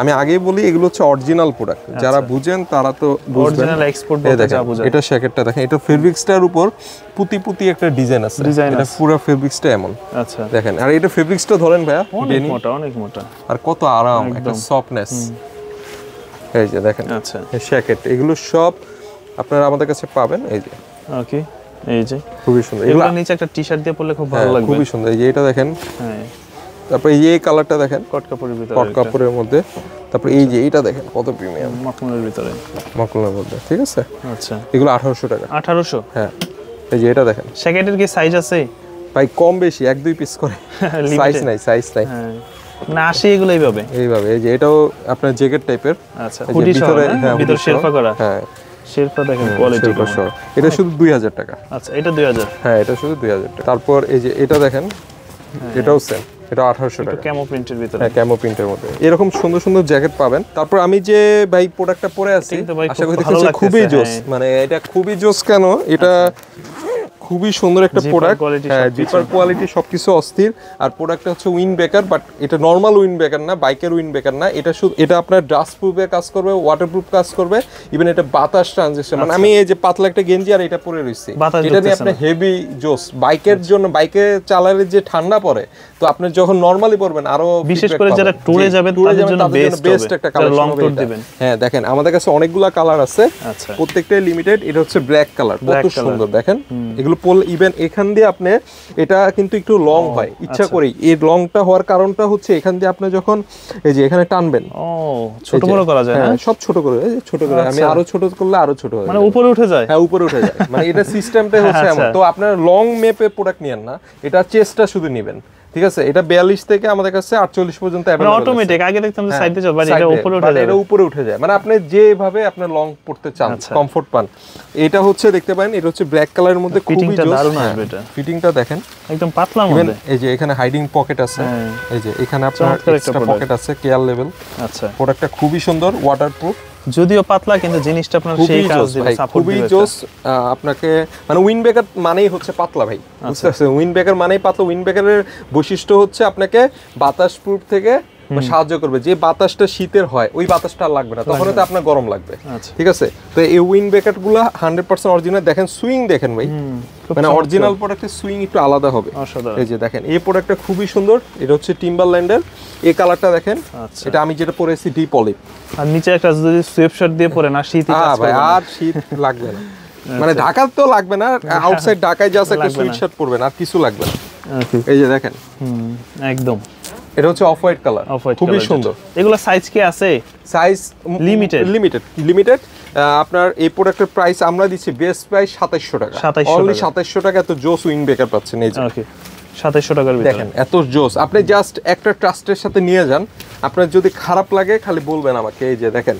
আমি আগেই বলি এগুলো হচ্ছে অরিজিনাল প্রোডাক্ট। যারা বুঝেন তারা তো বুঝবেন। অরিজিনাল এক্সপোর্ট এই বলতে দেখেন, যা বোঝায়। এটা জ্যাকেটটা দেখেন, এটা ফেব্রিক্সটার উপর পুতি পুতি একটা ডিজাইন আছে। ডিজাইন এটা আছে। পুরো ফেব্রিক্সটা এমন আচ্ছা, দেখেন, আর এটা ফেব্রিক্সটা ধরেন ভাইয়া, অনেক ডেনিম, মোটা, অনেক মোটা। আর কত আরাম, একটা সফটনেস। এই যে দেখেন, আচ্ছা, এই জ্যাকেট, এগুলো সব আপনারা আমাদের কাছে পাবেন। এই যে ওকে, এই যে খুবই সুন্দর, এগুলো এগুলো নিচে একটা টি-শার্ট দিয়ে পরলে খুব ভালো হ্যাঁ, লাগবে। খুবই সুন্দর। এই যে এটা দেখেন, হ্যাঁ, তারপর এই যে কালারটা দেখেন, কট কাপড়ের ভিতরে, কট কাপড়ের মধ্যে। তারপর এই যে এইটা দেখেন, কত প্রিমিয়াম, মকমলের ভিতরে। মকলের মধ্যে। ঠিক আছে, আচ্ছা, এগুলো 1800 টাকা। 1800। হ্যাঁ, এই যে এটা দেখেন, জ্যাকেটের কি সাইজ আছে? ভাই কম বেশি 1-2 পিস করে, সাইজ নাই, সাইজ নাই। হ্যাঁ, না আসে এগুলো এইভাবে। এইভাবে, এই যে এটাও আপনার জ্যাকেট টাইপের, আচ্ছা, হুডি সহ, হ্যাঁ, ভিতর শেরপা করা। হ্যাঁ শেরপা দেখেন কোয়ালিটি। শিল্পা সহ। এটা শুধু 2000 টাকা। আচ্ছা, এটা 2000। হ্যাঁ, এটা শুধু 2000 টাকা। তারপর এই যে এটা দেখেন, এটাও সেম, এটা 1800 টাকা ক্যামো প্রিন্টের ভিতরে। হ্যাঁ ক্যামো প্রিন্টের মধ্যে এরকম সুন্দর সুন্দর জ্যাকেট পাবেন। তারপর আমি যে ভাই প্রোডাক্টটা পরে আছি আশা করি দেখছেন খুবই জোস, মানে এটা খুবই জোস কেন, এটা খুবই সুন্দর একটা প্রোডাক্ট। হ্যাঁ জিপার কোয়ালিটি সবকিছু অস্থির। আর প্রোডাক্টটা হচ্ছে উইন্ড ব্রেকার, বাট এটা নর্মাল উইন্ড ব্রেকার না, বাইকের উইন্ড ব্রেকার না, এটা শুধু এটা আপনার ডাস্ট প্রুফে কাজ করবে, ওয়াটারপ্রুফ কাজ করবে, ইভেন এটা বাতাস ট্রানজিশন, মানে আমি এই যে পাতলা একটা গেঞ্জি আর এটা পরে রইছি, এটা নিয়ে আপনি হেভি জোস বাইকের জন্য, বাইকে চালালে যে ঠান্ডা পড়ে, তো আপনি যখন নরমালি পড়বেন আরো বিশেষ করে যারা ট্যুরে যাবেন তাদের জন্য বেস্ট একটা কালেকশন হবে এটা। হ্যাঁ দেখেন আমাদের কাছে অনেকগুলা কালার আছে, প্রত্যেকটাই লিমিটেড। এটা হচ্ছে ব্ল্যাক কালার, কত সুন্দর দেখেন এগুলো পরলে, ইভেন এখান দিয়ে আপনি এটা কিন্তু একটু লং হয় ইচ্ছা করেই, এই লংটা হওয়ার কারণটা হচ্ছে এখান দিয়ে আপনি যখন এই যে এখানে টানবেন ছোট বড় করা যায় না, সব ছোট করে ছোট করে, আমি আরো ছোট করলে আরো ছোট হয়, মানে উপরে উঠে যায়। হ্যাঁ উপরে উঠে যায়, মানে এটা সিস্টেমটাই হচ্ছে এমন। তো আপনার লং মেপে প্রোডাক্ট নিয়েন না, এটা চেস্টটা শুধু নেবেন, ঠিক আছে? এটা 42 থেকে আমাদের কাছে 48 পর্যন্ত अवेलेबल আছে, অটোমেটিক। আগে দেখতাম যে সাইডে চলে, বাট এটা উপরে উঠে যায়, এটা উপরে উঠে যায়, মানে আপনি যেভাবে আপনি লং পড়তে চান কমফোর্ট পান। এটা হচ্ছে দেখতে পারেন, এটা হচ্ছে ব্ল্যাক কালারের মধ্যে খুবই দারুণ আসবে। এটা ফিটিংটা দেখেন একদম পাতলার মধ্যে, এই যে এখানে হাইডিং পকেট আছে, এই যে এখানে আপনার এক্সট্রা পকেট আছে, কেয়ার লেভেল। আচ্ছা প্রোডাক্টটা খুবই সুন্দর, ওয়াটারপ্রুফ, যদিও পাতলা কিন্তু জিনিসটা আপনার সেই কাজ দিবে, সাপোর্ট দিবে, খুবই জোস। আপনাকে মানে উইন্ড ব্রেকার মানেই হচ্ছে পাতলা ভাই, বুঝতে পারছেন? উইন্ড ব্রেকার মানেই পাতলা। উইন্ড ব্রেকারের বৈশিষ্ট্য হচ্ছে আপনাকে বাতাস প্রুফ থেকে সাহায্য করবে, যে বাতাসটা শীতের হয় ওই বাতাসটা আর লাগবে না, তখন তো আপনার গরম লাগবে, ঠিক আছে? তো এই উইন্ড ব্রেকার গুলো 100% অরিজিনাল। দেখেন সুইং দেখেন ভাই, মানে অরিজিনাল প্রোডাক্টের সুইং একটু আলাদা হবে। এই যে দেখেন এই প্রোডাক্টটা খুবই সুন্দর, এটা হচ্ছে টিম্বারল্যান্ডের, এই কালারটা দেখেন, এটা আমি যেটা পরেছি ডিপ অলিভ, আর নিচে একটা যদি সোয়েটশার্ট দিয়ে পরে না শীতই কাজ করবে না, আর শীত লাগবে না, মানে ঢাকার তো লাগবে না, আউটসাইড ঢাকায় জাস্ট একটা সুইটশার্ট পরবেন আর কিছু লাগবে না। এই যে দেখেন একদম, এটা হচ্ছে অফ হোয়াইট কালার, খুবই সুন্দর। এগুলা সাইজ কি আছে? Size limited. আপনার এই প্রোডাক্টের প্রাইস আমরা দিচ্ছি বেস্ট প্রাইস 2700 টাকা, অনলি 2700 টাকা। এত জোস উইং ব্রেকার পাচ্ছেন, এই যে 2700 টাকার ভিতরে দেখেন এত জোস। আপনি জাস্ট একটা ট্রাস্টের সাথে নিয়ে যান, আপনার যদি খারাপ লাগে খালি বলবেন আমাকে। এই যে দেখেন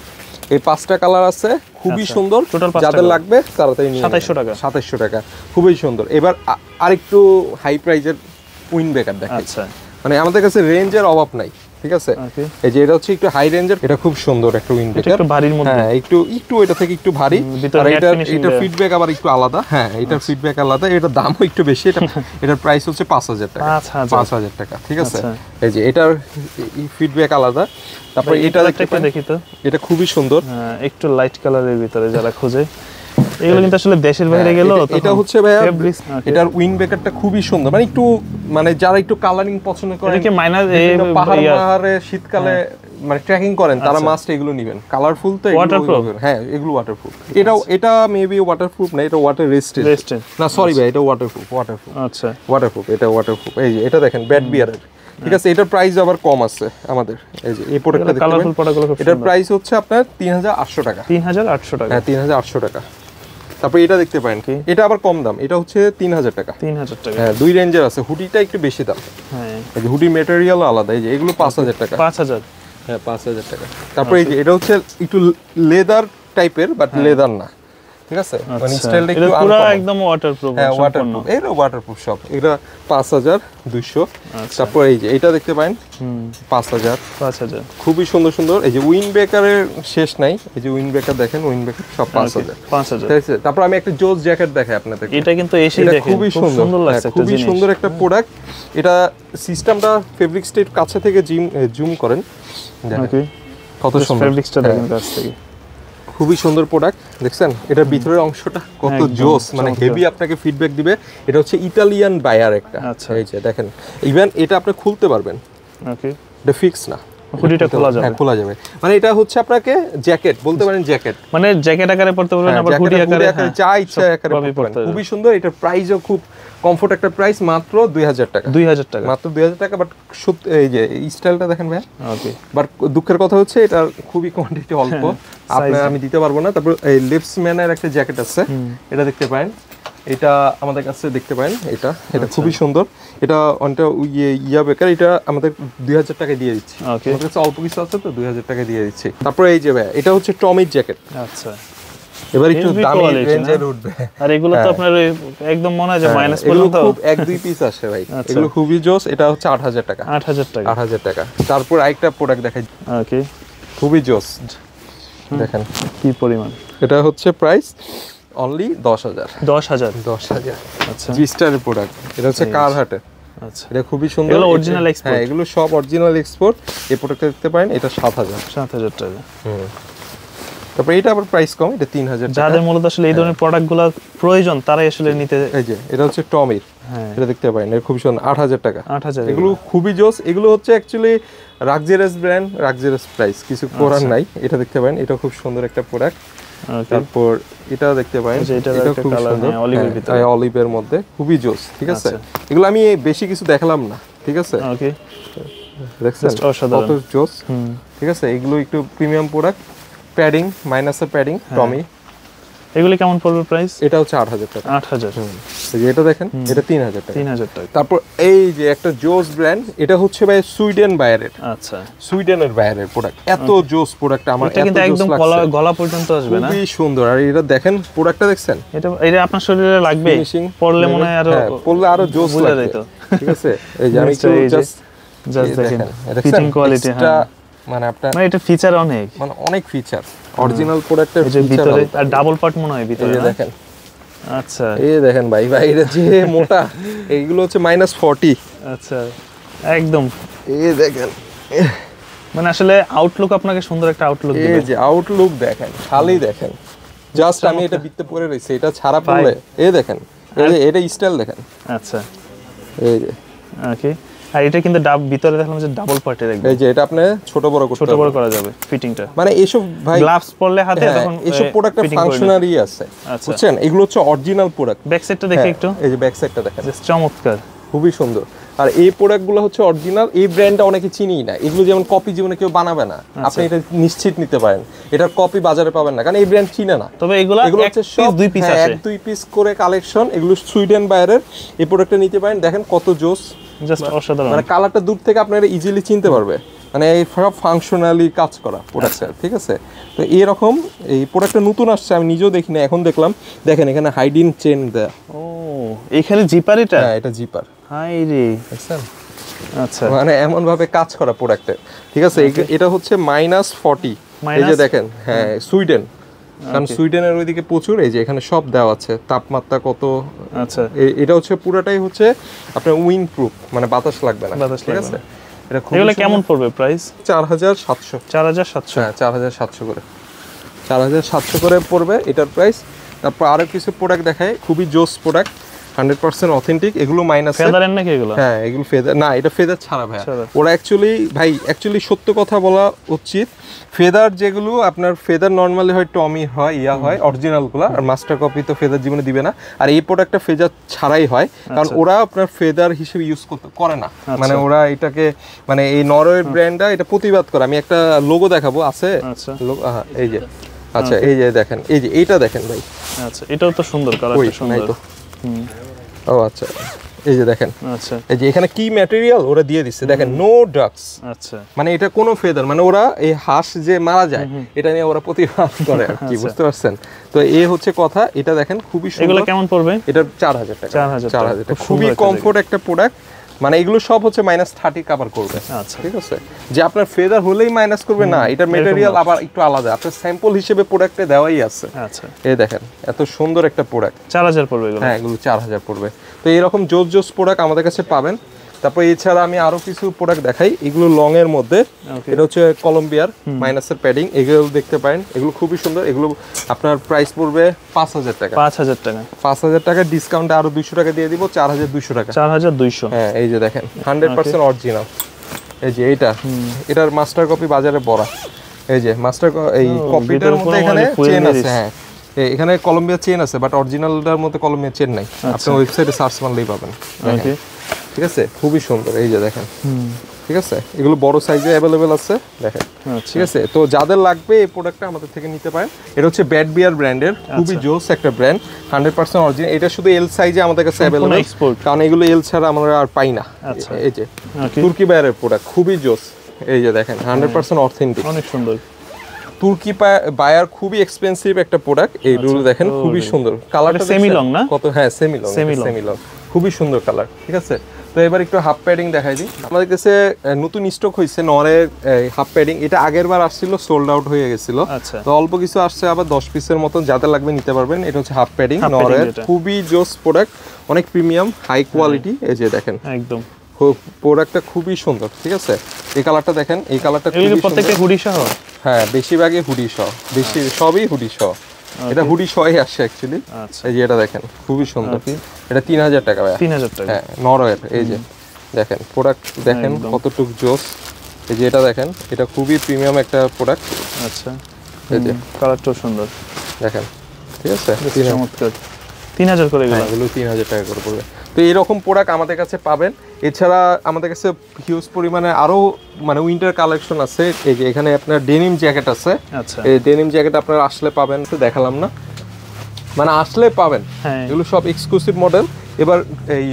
এই 5টা কালার আছে, খুবই সুন্দর, যাদের লাগবে তাড়াতাড়ি নিয়ে 2700 টাকা, খুবই সুন্দর। এবার আরেকটু হাই প্রাইজের উইং ব্রেকার দেখেন, আচ্ছা মানে আমাদের কাছে রেঞ্জের অভাব নাই, ঠিক আছে? এই যে এটা হচ্ছে একটু হাই রেঞ্জের, এটা খুব সুন্দর একটা উইন্ড ব্রেকার, একটু ভারীর মধ্যে, হ্যাঁ একটু এটা থেকে একটু ভারী, আর এটা ফিডব্যাক আবার একটু আলাদা, হ্যাঁ এটার ফিডব্যাক আলাদা, এটার দামও একটু বেশি, এটার প্রাইস হচ্ছে 5000 টাকা, 5000 টাকা, ঠিক আছে? এই যে এটার ফিডব্যাক আলাদা। তারপর এটা দেখি তো, এটা খুবই সুন্দর, একটু লাইট কালারের ভিতরে যারা খোঁজে, এগুলো কিন্তু আসলে দেশের বাইরে গেল। এটা হচ্ছে ভাইয়া এটার উইং ব্রেকারটা খুবই সুন্দর, মানে একটু মানে যারা একটু কালারিং পছন্দ করেন, এটাকে মাইনাস পাহাড়ে শীতকালে মানে ট্রেকিং করেন, তারা মাস্ট এগুলো নেবেন। কালারফুল তো ওয়াটারপ্রুফ, হ্যাঁ এগুলো ওয়াটারপ্রুফ। এটা মেবি ওয়াটারপ্রুফ না, এটা ওয়াটার রেজিস্ট্যান্ট না, সরি ভাই এটা ওয়াটারপ্রুফ। আচ্ছা ওয়াটারপ্রুফ, এটা ওয়াটারপ্রুফ। এই যে এটা দেখেন ব্যাড বিয়ারের, ঠিক আছে? এটার প্রাইস আবার কম আছে আমাদের। এই যে এই প্রোডাক্টটা দেখেন, এটার প্রাইস হচ্ছে আপনার 3800 টাকা, 3800 টাকা, হ্যাঁ 3800 টাকা। তারপর এটা দেখতে পারেন, এটা আবার কম দাম, এটা হচ্ছে 3000 টাকা, 3000 টাকা। হ্যাঁ দুই রেঞ্জের আছে, হুডিটা একটু বেশি দাম, হ্যাঁ এই যে হুডি ম্যাটেরিয়াল আলাদা। এই যে এগুলো 5000 টাকা, 5000, হ্যাঁ 5000 টাকা। তারপর এই যে এটা হচ্ছে একটু লেদার টাইপের, বাট লেদার না, ঠিক আছে? মানে স্টাইলটা একটু পুরো একদম ওয়াটারপ্রুফ, হ্যাঁ ওয়াটারপ্রুফ, এটা ওয়াটারপ্রুফ সব, এটা 5200। তারপর এই যে এটা দেখতে পারেন 5000, খুবই সুন্দর সুন্দর। এই যে উইন্ড ব্রেকারের শেষ নাই, এই যে উইন্ড ব্রেকার দেখেন, উইন্ড ব্রেকার সব 5000, ঠিক আছে? তারপর আমি একটা জোস জ্যাকেট দেখাই আপনাদের, এটা কিন্তু এসেই দেখেন খুবই সুন্দর লাগছে, খুবই সুন্দর একটা প্রোডাক্ট। এটা সিস্টেমটা ফেব্রিক স্টেট কাছে থেকে জুম করেন, দেখেন কত সুন্দর ফেব্রিকটা দেখেন কাছ থেকে, খুবই সুন্দর প্রোডাক্ট। দেখছেন এটার ভিতরের অংশটা কত জোস, মানে হেভি আপনাকে ফিডব্যাক দিবে। এটা হচ্ছে ইতালিয়ান বায়ার একটা, এই যে দেখেন ইভেন এটা আপনি খুলতে পারবেন, ওকে এটা ফিক্স না, হুডিটা খোলা যাবে, হ্যাঁ খোলা যাবে। মানে এটা হচ্ছে আপনাকে জ্যাকেট বলতে পারেন, জ্যাকেট মানে জ্যাকেট আকারে পড়তে পারবেন, আবার হুডি আকারে, যা ইচ্ছা আকারে পড়তে পারবেন। খুবই সুন্দর, এটার প্রাইসও খুব কমফোর্ট একটা প্রাইস, মাত্র 2000 টাকা, 2000 টাকা, মাত্র 2000 টাকা। বাট এই যে স্টাইলটা দেখেন ভাই, ওকে। বাট দুঃখের কথা হচ্ছে এটার খুবই কোয়ান্টিটি অল্প, আপনার আমি দিতে পারবো না। তারপর এই লিপসম্যানের একটা জ্যাকেট আছে, এটা দেখতে পারেন, এটা আমাদের কাছে দেখতে পারেন, এটা খুবই সুন্দর। এটা অনেকটা ইয়া বেকার, এটা আমাদের 2000 টাকা দিয়ে দিচ্ছি, আমাদের কাছে অল্প কিছু আছে তো 2000 টাকা দিয়ে দিচ্ছি। তারপর এই যে ভাই এটা হচ্ছে টমির জ্যাকেট, আচ্ছা এবার একটু Heavy দামি quality, রেঞ্জের না? উঠবে। আর এগুলো তো আপনার ওই একদম মনে হয় যে মাইনাস এগুলো পর্যন্ত খুব 1-2 পিস আসে ভাই, আচ্ছা। এগুলো খুবই জোস। এটা হচ্ছে 8000 টাকা। 8000 টাকা। 8000 টাকা। তারপর আরেকটা প্রোডাক্ট দেখাই, ওকে, খুবই জোস। দেখেন কি পরিমাণ? এটা হচ্ছে প্রাইস অনলি 10000। 10000। 10000 আচ্ছা জিস্টারের প্রোডাক্ট। এটা হচ্ছে কারহাটের। আচ্ছা, এটা খুবই সুন্দর। এগুলো অরিজিনাল এক্সপোর্ট? হ্যাঁ, এগুলো সব অরিজিনাল এক্সপোর্ট। এই প্রোডাক্টটা দেখতে পারেন, এটা 7000। 7000 টাকা। তারপর এটা আবার প্রাইস কম, এটা 3000 টাকা। যাদের মূলত আসলে এই ধরনের প্রোডাক্টগুলো প্রয়োজন তারাই আসলে নিতে। এই যে এটা হচ্ছে টমির। হ্যাঁ, এটা দেখতে পারেন, এটা খুব সুন্দর, 8000 টাকা। 8000। এগুলো খুবই জোস। এগুলো হচ্ছে অ্যাকচুয়ালি রাক্সারিয়াস ব্র্যান্ড, রাক্সারিয়াস প্রাইস, কিছু করার নাই। এটা দেখতে পারেন, এটা খুব সুন্দর একটা প্রোডাক্ট। তারপর এটা দেখতে পারেন, এটা খুব সুন্দর, অলিভের ভিতরে, অলিভের মধ্যে, খুবই জোস। ঠিক আছে, আচ্ছা। এগুলো আমি বেশি কিছু দেখালাম না। ঠিক আছে, ওকে, দেখছেন কত জোস। ঠিক আছে, এগুলো একটু প্রিমিয়াম প্রোডাক্ট। প্যাডিং, মাইনাসের প্যাডিং, টমি। এগুলো কেমন পড়বে প্রাইস? এটা হচ্ছে 8000 টাকা। 8000। এই যে এটা দেখেন, এটা 3000 টাকা। 3000 টাকা। তারপর এই যে একটা জোস ব্র্যান্ড, এটা হচ্ছে ভাই সুইডেন বাইরের। আচ্ছা, সুইডেনের বাইরের প্রোডাক্ট। এত জোস প্রোডাক্ট, আমার এটা এত কিন্তু জোস একদম লাগছে। গলা পর্যন্ত আসবে না? খুবই সুন্দর। আর এটা দেখেন, প্রোডাক্টটা দেখছেন, এটা আপনার শরীরে লাগবে, পড়লে মনে হয় আরো, পড়লে আরো জোস লাগবে। ঠিক আছে, এই যে আমি একটু জাস্ট দেখেন ফিটিং কোয়ালিটি। হ্যাঁ, মানে আপনার মানে এটা ফিচার অনেক, মানে অনেক ফিচার, অরিজিনাল প্রোডাক্টের এই যে ফিচার। ভিতরে আর ডাবল পার্ট মনে হয় ভিতরে, এই যে না? দেখেন, আচ্ছা, এই দেখেন ভাই, এটা যে মোটা, এইগুলো হচ্ছে -40। আচ্ছা, একদম। এই দেখেন, মানে আসলে আউটলুক আপনাকে সুন্দর একটা আউটলুক দিবে। এই যে আউটলুক দেখেন, খালি দেখেন। জাস্ট আমি এটা বিত্তে পরে রইছি, এটা ছাড়া পড়লে এই দেখেন, এই যে এটা স্টাইল দেখেন। আচ্ছা, এই যে ওকে। আর এটা কিন্তু ভিতরে দেখলাম যে ডাবল পার্টের, একদম এই যে এটা আপনি ছোট বড় করা যাবে ফিটিংটা। মানে এইসব ভাই গ্লাভস পরলে হাতে তখন এইসব প্রোডাক্টের ফাংশনারি আছে, বুঝছেন? এগুলো হচ্ছে অরিজিনাল প্রোডাক্ট। ব্যাক সাইডটা দেখি একটু, এই যে ব্যাক সাইডটা দেখেন, চমৎকার, খুবই সুন্দর। আর এই প্রোডাক্টগুলো হচ্ছে অরিজিনাল। এই ব্র্যান্ডটা অনেকে চিনিই না। এগুলো যেমন কপি জীবনে কেউ বানাবে না, আপনি এটা নিশ্চিত নিতে পারেন। এটার কপি বাজারে পাবেন না, কারণ এই ব্র্যান্ড চিনে না। তবে এগুলো হচ্ছে সব 2 পিস আছে, 1-2 পিস করে কালেকশন। এগুলো সুইডেন বাইরের। এই প্রোডাক্টটা নিতে পারেন, দেখেন কত জোস, জাস্ট অসাধারণ। মানে কালারটা দূর থেকে আপনারা ইজিলি চিনতে পারবে। মানে এই সব ফাংশনালি কাজ করা প্রোডাক্টটা। ঠিক আছে, তো এরকম এই প্রোডাক্টটা নতুন আসছে, আমি নিজেও দেখি না, এখন দেখলাম। দেখেন এখানে হাইডিন চেন দেয়া। ও, এখানে জিপার, এটা? হ্যাঁ, এটা জিপার। হাই রে, দেখছেন? আচ্ছা, মানে এমন ভাবে কাজ করা প্রোডাক্টে। ঠিক আছে, এটা হচ্ছে -40। এই যে দেখেন, হ্যাঁ, সুইডেন, কারণ সুইডেনের ওইদিকে প্রচুর। এই যে এখানে সব দেওয়া আছে, তাপমাত্রা কত। আচ্ছা, এটা হচ্ছে পুরোটাই হচ্ছে আপনার উইন্ড প্রুফ, মানে বাতাস লাগবে না। ঠিক আছে, এটা এগুলো কেমন পড়বে প্রাইস? 4700। 4700। হ্যাঁ, 4700 করে, 4700 করে পড়বে এটার প্রাইস। তারপর আরো কিছু প্রোডাক্ট দেখায়, খুবই জোস প্রোডাক্ট, 100% অথেন্টিক। এগুলো মাইনাস ফেদারের নাকি এগুলো? হ্যাঁ, এগুলো ফেদার না, এটা ফেদার ছাড়া ভাই। ওরা অ্যাকচুয়ালি সত্য কথা বলা উচিত। ফেদার যেগুলো আপনার ফেদার নর্মালি হয় টমি হয়, ইয়া হয় অরিজিনালগুলো, আর মাস্টার কপি তো ফেদার জীবনে দিবে না। আর এই প্রোডাক্টটা ফেদার ছাড়াই হয়, কারণ ওরা আপনার ফেদার হিসেবে ইউজ করে না। মানে ওরা এটাকে, মানে এই নরওয়ের ব্র্যান্ডটা এটা প্রতিবাদ করে। আমি একটা লোগো দেখাবো, আছে এই যে, আচ্ছা এই যে দেখেন, এই যে এইটা দেখেন ভাই। আচ্ছা, এটাও তো সুন্দর, কালারটা সুন্দর। ও আচ্ছা, এই যে দেখেন, আচ্ছা, এই যে এখানে কি ম্যাটেরিয়াল ওরা দিয়ে দিচ্ছে, দেখেন, নো ডাক্স। আচ্ছা, মানে এটা কোনো ফেদার, মানে ওরা এই হাঁস যে মারা যায় এটা নিয়ে ওরা প্রতিবাদ করে আর কি, বুঝতে পারছেন? তো এই হচ্ছে কথা। এটা দেখেন, খুবই সুন্দর। এগুলো কেমন পড়বে? এটা 4000 টাকা। 4000 টাকা, খুবই কমফোর্ট একটা প্রোডাক্ট। মানে এগুলো সব হচ্ছে -30 কভার করবে। আচ্ছা, ঠিক আছে, যে আপনার ফেদার হলেই মাইনাস করবে না, এটা ম্যাটেরিয়াল আবার একটু আলাদা, আপনার স্যাম্পল হিসেবে প্রোডাক্টে দেওয়াই আছে। আচ্ছা, এই দেখেন, এত সুন্দর একটা প্রোডাক্ট। 4000 পড়বে এগুলো? হ্যাঁ, এগুলো 4000 পড়বে। তো এরকম জোস প্রোডাক্ট আমাদের কাছে পাবেন। তারপর এছাড়া আমি আরো কিছু প্রোডাক্ট দেখাই, এগুলো লং এর মধ্যে। এটা হচ্ছে কলম্বিয়ার মাইনাসের প্যাডিং, এগুলো দেখতে পারেন, এগুলো খুবই সুন্দর। এগুলো আপনার প্রাইস পড়বে 5000 টাকা। 5000 টাকা। 5000 টাকা ডিসকাউন্টে আরো 200 টাকা দিয়ে দিব, 4200 টাকা। 4200। হ্যাঁ, এই যে দেখেন, 100% অরিজিনাল। এই যে এটার মাস্টার কপি বাজারে পড়া। এই যে মাস্টার, এই কপিটার মধ্যে এখানে চেন আছে। হ্যাঁ, এখানে কলম্বিয়া চেন আছে, বাট অরিজিনালটার মধ্যে কলম্বিয়া চেন নাই। আপনি ওয়েবসাইটে সার্চ মারলেই পাবেন। ঠিক আছে, খুবই সুন্দর। এই যে দেখেন, ঠিক আছে, এগুলো বড় সাইজে অ্যাভেলেবেল আছে, দেখেন। ঠিক আছে, তো যাদের লাগবে এই প্রোডাক্টটা আমাদের থেকে নিতে পারেন। এটা হচ্ছে ব্যাড বিয়ার ব্র্যান্ডের, খুবই জোস একটা ব্র্যান্ড, 100% অরিজিনাল। এটা শুধু এল সাইজে আমাদের কাছে অ্যাভেলেবেল, কারণ এগুলো এল ছাড়া আমরা আর পাই না। এই যে তুর্কি বায়ারের প্রোডাক্ট, খুবই জোস। এই যে দেখেন, 100% অথেন্টিক, অনেক সুন্দর। তুর্কি বায়ার খুবই এক্সপেন্সিভ একটা প্রোডাক্ট। এইগুলো দেখেন খুবই সুন্দর কালারটা, সেমি লং না কত, হ্যাঁ সেমি লং, খুবই সুন্দর কালার। ঠিক আছে, তো এবার একটু হাফ প্যাডিং দেখাই দিই। আমাদের কাছে নতুন স্টক হয়েছে নরের হাফ প্যাডিং। এটা আগের বার আসছিল, সোল্ড আউট হয়ে গেছিল। তো অল্প কিছু আসছে, আবার 10 পিসের মতন, যাদের লাগবে নিতে পারবেন। এটা হচ্ছে হাফ প্যাডিং নরের, খুবই জোস প্রোডাক্ট, অনেক প্রিমিয়াম, হাই কোয়ালিটি। এই যে দেখেন একদম প্রোডাক্টটা খুবই সুন্দর। ঠিক আছে, এই কালারটা দেখেন, এই কালারটা প্রত্যেকটা হুডি সহ, হ্যাঁ বেশিরভাগই হুডি সহ, বেশি সবই হুডি সহ। এটা হুডি সহই আসে অ্যাকচুয়ালি। এই যে এটা দেখেন খুবই সুন্দর, এটা 3000 টাকা ভাই। 3000 টাকা, হ্যাঁ নরওয়ের। এই যে দেখেন প্রোডাক্ট দেখেন কতটুক জোস। এই যে এটা দেখেন, এটা খুবই প্রিমিয়াম একটা প্রোডাক্ট। আচ্ছা, এই যে কালারটাও সুন্দর দেখেন। ঠিক আছে, চমৎকার। 3000 করে এগুলো 3000 টাকা করে পড়বে। তো এরকম প্রোডাক্ট আমাদের কাছে পাবেন। এছাড়া আমাদের কাছে হিউজ পরিমাণে আরো মানে উইন্টার কালেকশন আছে। এই যে এখানে আপনার ডেনিম জ্যাকেট আছে। আচ্ছা, এই ডেনিম জ্যাকেট আপনারা আসলে পাবেন, তো দেখালাম না, মানে আসলে পাবেন। এগুলো সব এক্সক্লুসিভ মডেল। এবার এই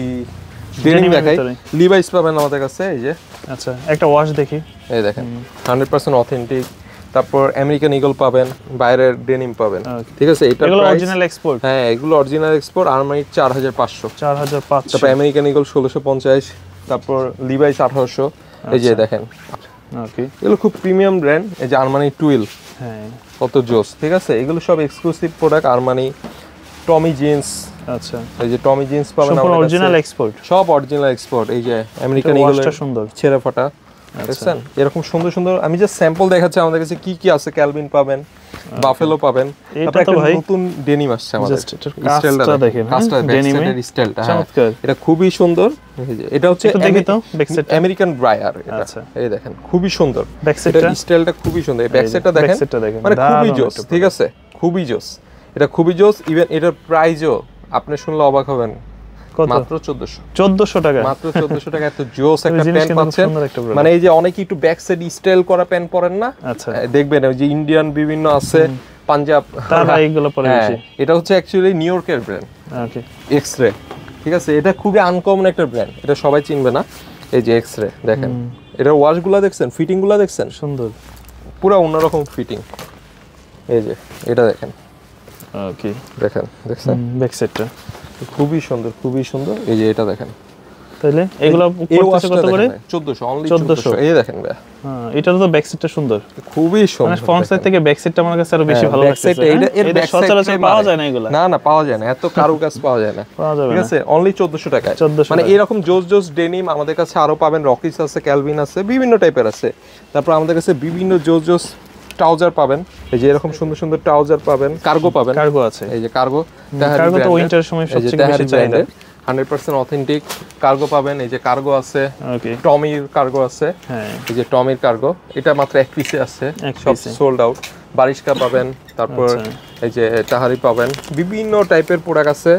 ডেনিম দেখাই, লিভাইস পাবেন আমাদের কাছে। এই যে আচ্ছা, একটা ওয়াশ দেখি, এই দেখেন 100% অথেন্টিক। তারপর আমেরিকান ইগল পাবেন, বাইরের ডেনিম পাবেন। ঠিক আছে, এটা এগুলো অরিজিনাল এক্সপোর্ট। হ্যাঁ এগুলো অরিজিনাল এক্সপোর্ট। আরমানি 4500, 4500। তারপর আমেরিকান ইগল 1650, তারপর লিভাইস 1800। এই যে দেখেন, ওকে, এগুলো খুব প্রিমিয়াম ব্র্যান্ড। এই যে আরমানি টুইল, হ্যাঁ কত জোস। ঠিক আছে, এগুলো সব এক্সক্লুসিভ প্রোডাক্ট। আরমানি, টমি জিন্স। আচ্ছা, এই যে টমি জিন্স পাবেন, সব অরিজিনাল এক্সপোর্ট, সব অরিজিনাল এক্সপোর্ট। এই যে আমেরিকান ইগলটা সুন্দর, ছেঁড়া ফাটা। দেখছেন এরকম সুন্দর সুন্দর। আমি যে স্যাম্পল দেখাচ্ছি আমাদের কাছে কি কি আছে। ক্যালভিন পাবেন, বাফেলো পাবেন। তারপর একটা নতুন ডেনিম আসছে আমাদের, স্টাইলটা দেখেন, ডেনিমের স্টাইলটা চমৎকার, এটা খুবই সুন্দর। এটা হচ্ছে আমেরিকান ব্রায়ার। আচ্ছা, এই দেখেন খুবই সুন্দর, এটা স্টাইলটা খুবই সুন্দর। ব্যাক সাইডটা দেখেন, মানে খুবই জোস। ঠিক আছে, খুবই জোস, এটা খুবই জোস। ইভেন এটার প্রাইসও আপনি শুনলে অবাক হবেন, মাত্র 1400 টাকা। মাত্র 1400 টাকা এত জোস একটা প্যান্ট পাচ্ছেন। মানে এই যে অনেকে একটু ব্যাক সাইড স্টাইল করা প্যান্ট পরেন না, দেখবেন ওই যে ইন্ডিয়ান বিভিন্ন আছে, পাঞ্জাব, তারা এইগুলো পরে বেশি। এটা হচ্ছে অ্যাকচুয়ালি নিউ ইয়র্কের ব্র্যান্ড, ওকে, এক্স-রে। ঠিক আছে, এটা খুবই আনকমন একটা ব্র্যান্ড, এটা সবাই চিনবে না। এই যে এক্স-রে দেখেন, এটার ওয়াশগুলো দেখছেন, ফিটিংগুলো দেখছেন, সুন্দর, পুরো অন্যরকম ফিটিং। এই যে এটা দেখেন, ওকে, দেখেন, দেখছেন ব্যাক সাইডটা খুবই সুন্দর, খুবই সুন্দর। এই যে এটা দেখেন, তাহলে এগুলো পড়তেছে কত করে? 1400, অনলি 1400। এই দেখেন ভাই, হ্যাঁ এটার তো ব্যাক সাইডটা সুন্দর, খুবই সুন্দর। মানে ফ্রন্ট সাইড থেকে ব্যাক সাইডটা আমার কাছে আরো বেশি ভালো লাগছে। এটা সচরাচর পাওয়া যায় না, এগুলা না না পাওয়া যায় না, এত কারুকাজ পাওয়া যায় না, পাওয়া যাবে না। ঠিক আছে, অনলি 1400 টাকায়। মানে এরকম জোস জোস ডেনিম আমাদের কাছে আরো পাবেন। রকিস আছে, ক্যালভিন আছে, বিভিন্ন টাইপের আছে। তারপর আমাদের কাছে বিভিন্ন জোস জোস ট্রাউজার পাবেন। এই যে এরকম সুন্দর সুন্দর ট্রাউজার পাবেন। কার্গো পাবেন, কার্গো আছে। এই যে কার্গো, কার্গো তো উইন্টার সময় সবচেয়ে বেশি চাহিদা, 100% অথেন্টিক কার্গো পাবেন। এই যে কার্গো আছে, টমির কার্গো আছে। হ্যাঁ, এই যে টমির কার্গো, এটা মাত্র এক পিসে আছে, সব সোল্ড আউট। বারিশকা পাবেন, তারপর এই যে তাহারি পাবেন, বিভিন্ন টাইপের প্রোডাক্ট আছে।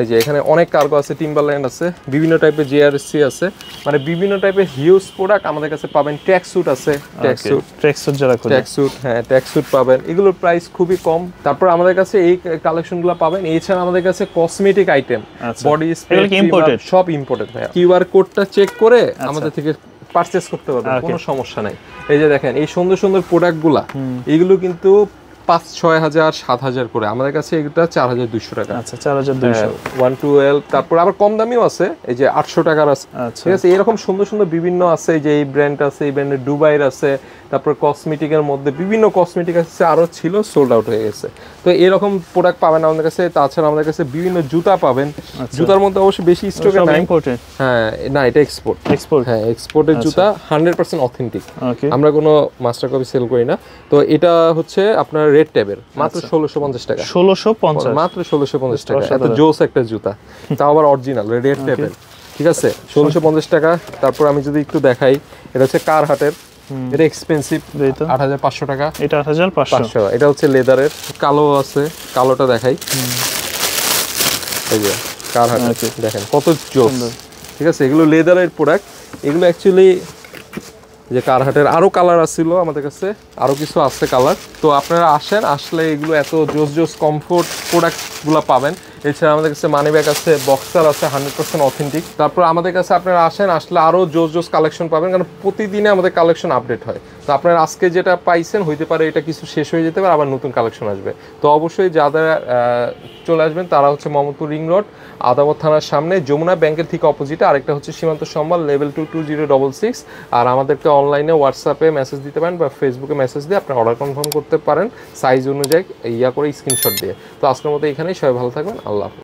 এই যে এখানে অনেক কার্গো আছে, টিম্বারল্যান্ড আছে, বিভিন্ন টাইপের জিআরসি আছে, মানে বিভিন্ন টাইপের হিউজ প্রোডাক্ট আমাদের কাছে পাবেন। ট্র্যাক স্যুট আছে, ট্র্যাক স্যুট যারা খোঁজে, ট্র্যাক স্যুট, হ্যাঁ ট্র্যাক স্যুট পাবেন। এগুলোর প্রাইস খুবই কম। তারপর আমাদের কাছে এই কালেকশনগুলো পাবেন। এছাড়া আমাদের কাছে কসমেটিক আইটেম, বডি স্প্রে, সব ইম্পোর্টেড ভাই। কিউআর কোডটা চেক করে আমাদের থেকে পারচেজ করতে পারবেন, কোনো সমস্যা নাই। এই যে দেখেন এই সুন্দর সুন্দর প্রোডাক্টগুলা, এগুলো কিন্তু 5-6 হাজার 7 হাজার করে, আমাদের কাছে এটা 4200 টাকা। আচ্ছা, 4200, 112। তারপর আবার কম দামিও আছে, এই যে 800 টাকার আছে। ঠিক আছে, এরকম সুন্দর সুন্দর বিভিন্ন আছে। যে এই ব্র্যান্ড আছে, এই ব্র্যান্ডের দুবাইয়ের আছে। তারপর কসমেটিকের মধ্যে বিভিন্ন কসমেটিক আছে, আরো ছিল, সোল্ড আউট হয়ে গেছে। তো এরকম প্রোডাক্ট পাবেন আমাদের কাছে। তাছাড়া আমাদের কাছে বিভিন্ন জুতা পাবেন। জুতার মধ্যে অবশ্যই বেশি স্টকে নাই, হ্যাঁ না এটা এক্সপোর্ট, হ্যাঁ এক্সপোর্টের জুতা, 100% অথেন্টিক। আমরা কোনো মাস্টার কপি সেল করি না। তো এটা হচ্ছে আপনার রেড ট্যাবের, মাত্র 1650 টাকা। 1650, মাত্র 1650 টাকা। এত জোস একটা জুতা, তাও আবার অরিজিনাল রেড ট্যাবের। ঠিক আছে, 1650 টাকা। তারপর আমি যদি একটু দেখাই, এটা হচ্ছে কারহাটের, এটা এক্সপেন্সিভ, 8500 টাকা। এটা 8500। এটা হচ্ছে লেদারের, কালো আছে, কালোটা দেখাই। এই যে কারহাট, দেখেন কত জোস। ঠিক আছে, এগুলো লেদারের প্রোডাক্ট। এগুলো অ্যাকচুয়ালি যে কারহাটের আরো কালার আসছিল আমাদের কাছে, আরো কিছু আছে কালার। তো আপনারা আসেন, আসলে এগুলো এত জোস জোস কমফোর্ট প্রোডাক্টগুলো পাবেন। এছাড়া আমাদের কাছে মানি ব্যাগ আছে, বক্সার আছে 100% অথেন্টিক। তারপর আমাদের কাছে আপনারা আসলে আরও জোস কালেকশন পাবেন, কারণ প্রতিদিনে আমাদের কালেকশন আপডেট হয়। তো আপনারা আজকে যেটা পাইছেন হইতে পারে এটা কিছু শেষ হয়ে যেতে পারে, আবার নতুন কালেকশন আসবে। তো অবশ্যই যারা চলে আসবেন তারা হচ্ছে মোহাম্মদপুর রিং রোড, আদাবর থানার সামনে, যমুনা ব্যাংকের ঠিক অপোজিটে। আরেকটা হচ্ছে সীমান্ত সম্বল, লেভেল 22066। আর আমাদেরকে অনলাইনে হোয়াটসঅ্যাপে মেসেজ দিতে পারেন বা ফেসবুকে মেসেজ দিয়ে আপনার অর্ডার কনফার্ম করতে পারেন সাইজ অনুযায়ী করে স্ক্রিনশট দিয়ে। তো আজকের মতো এখানেই, সবাই ভালো থাকবেন, আল্লাহ হাফেজ।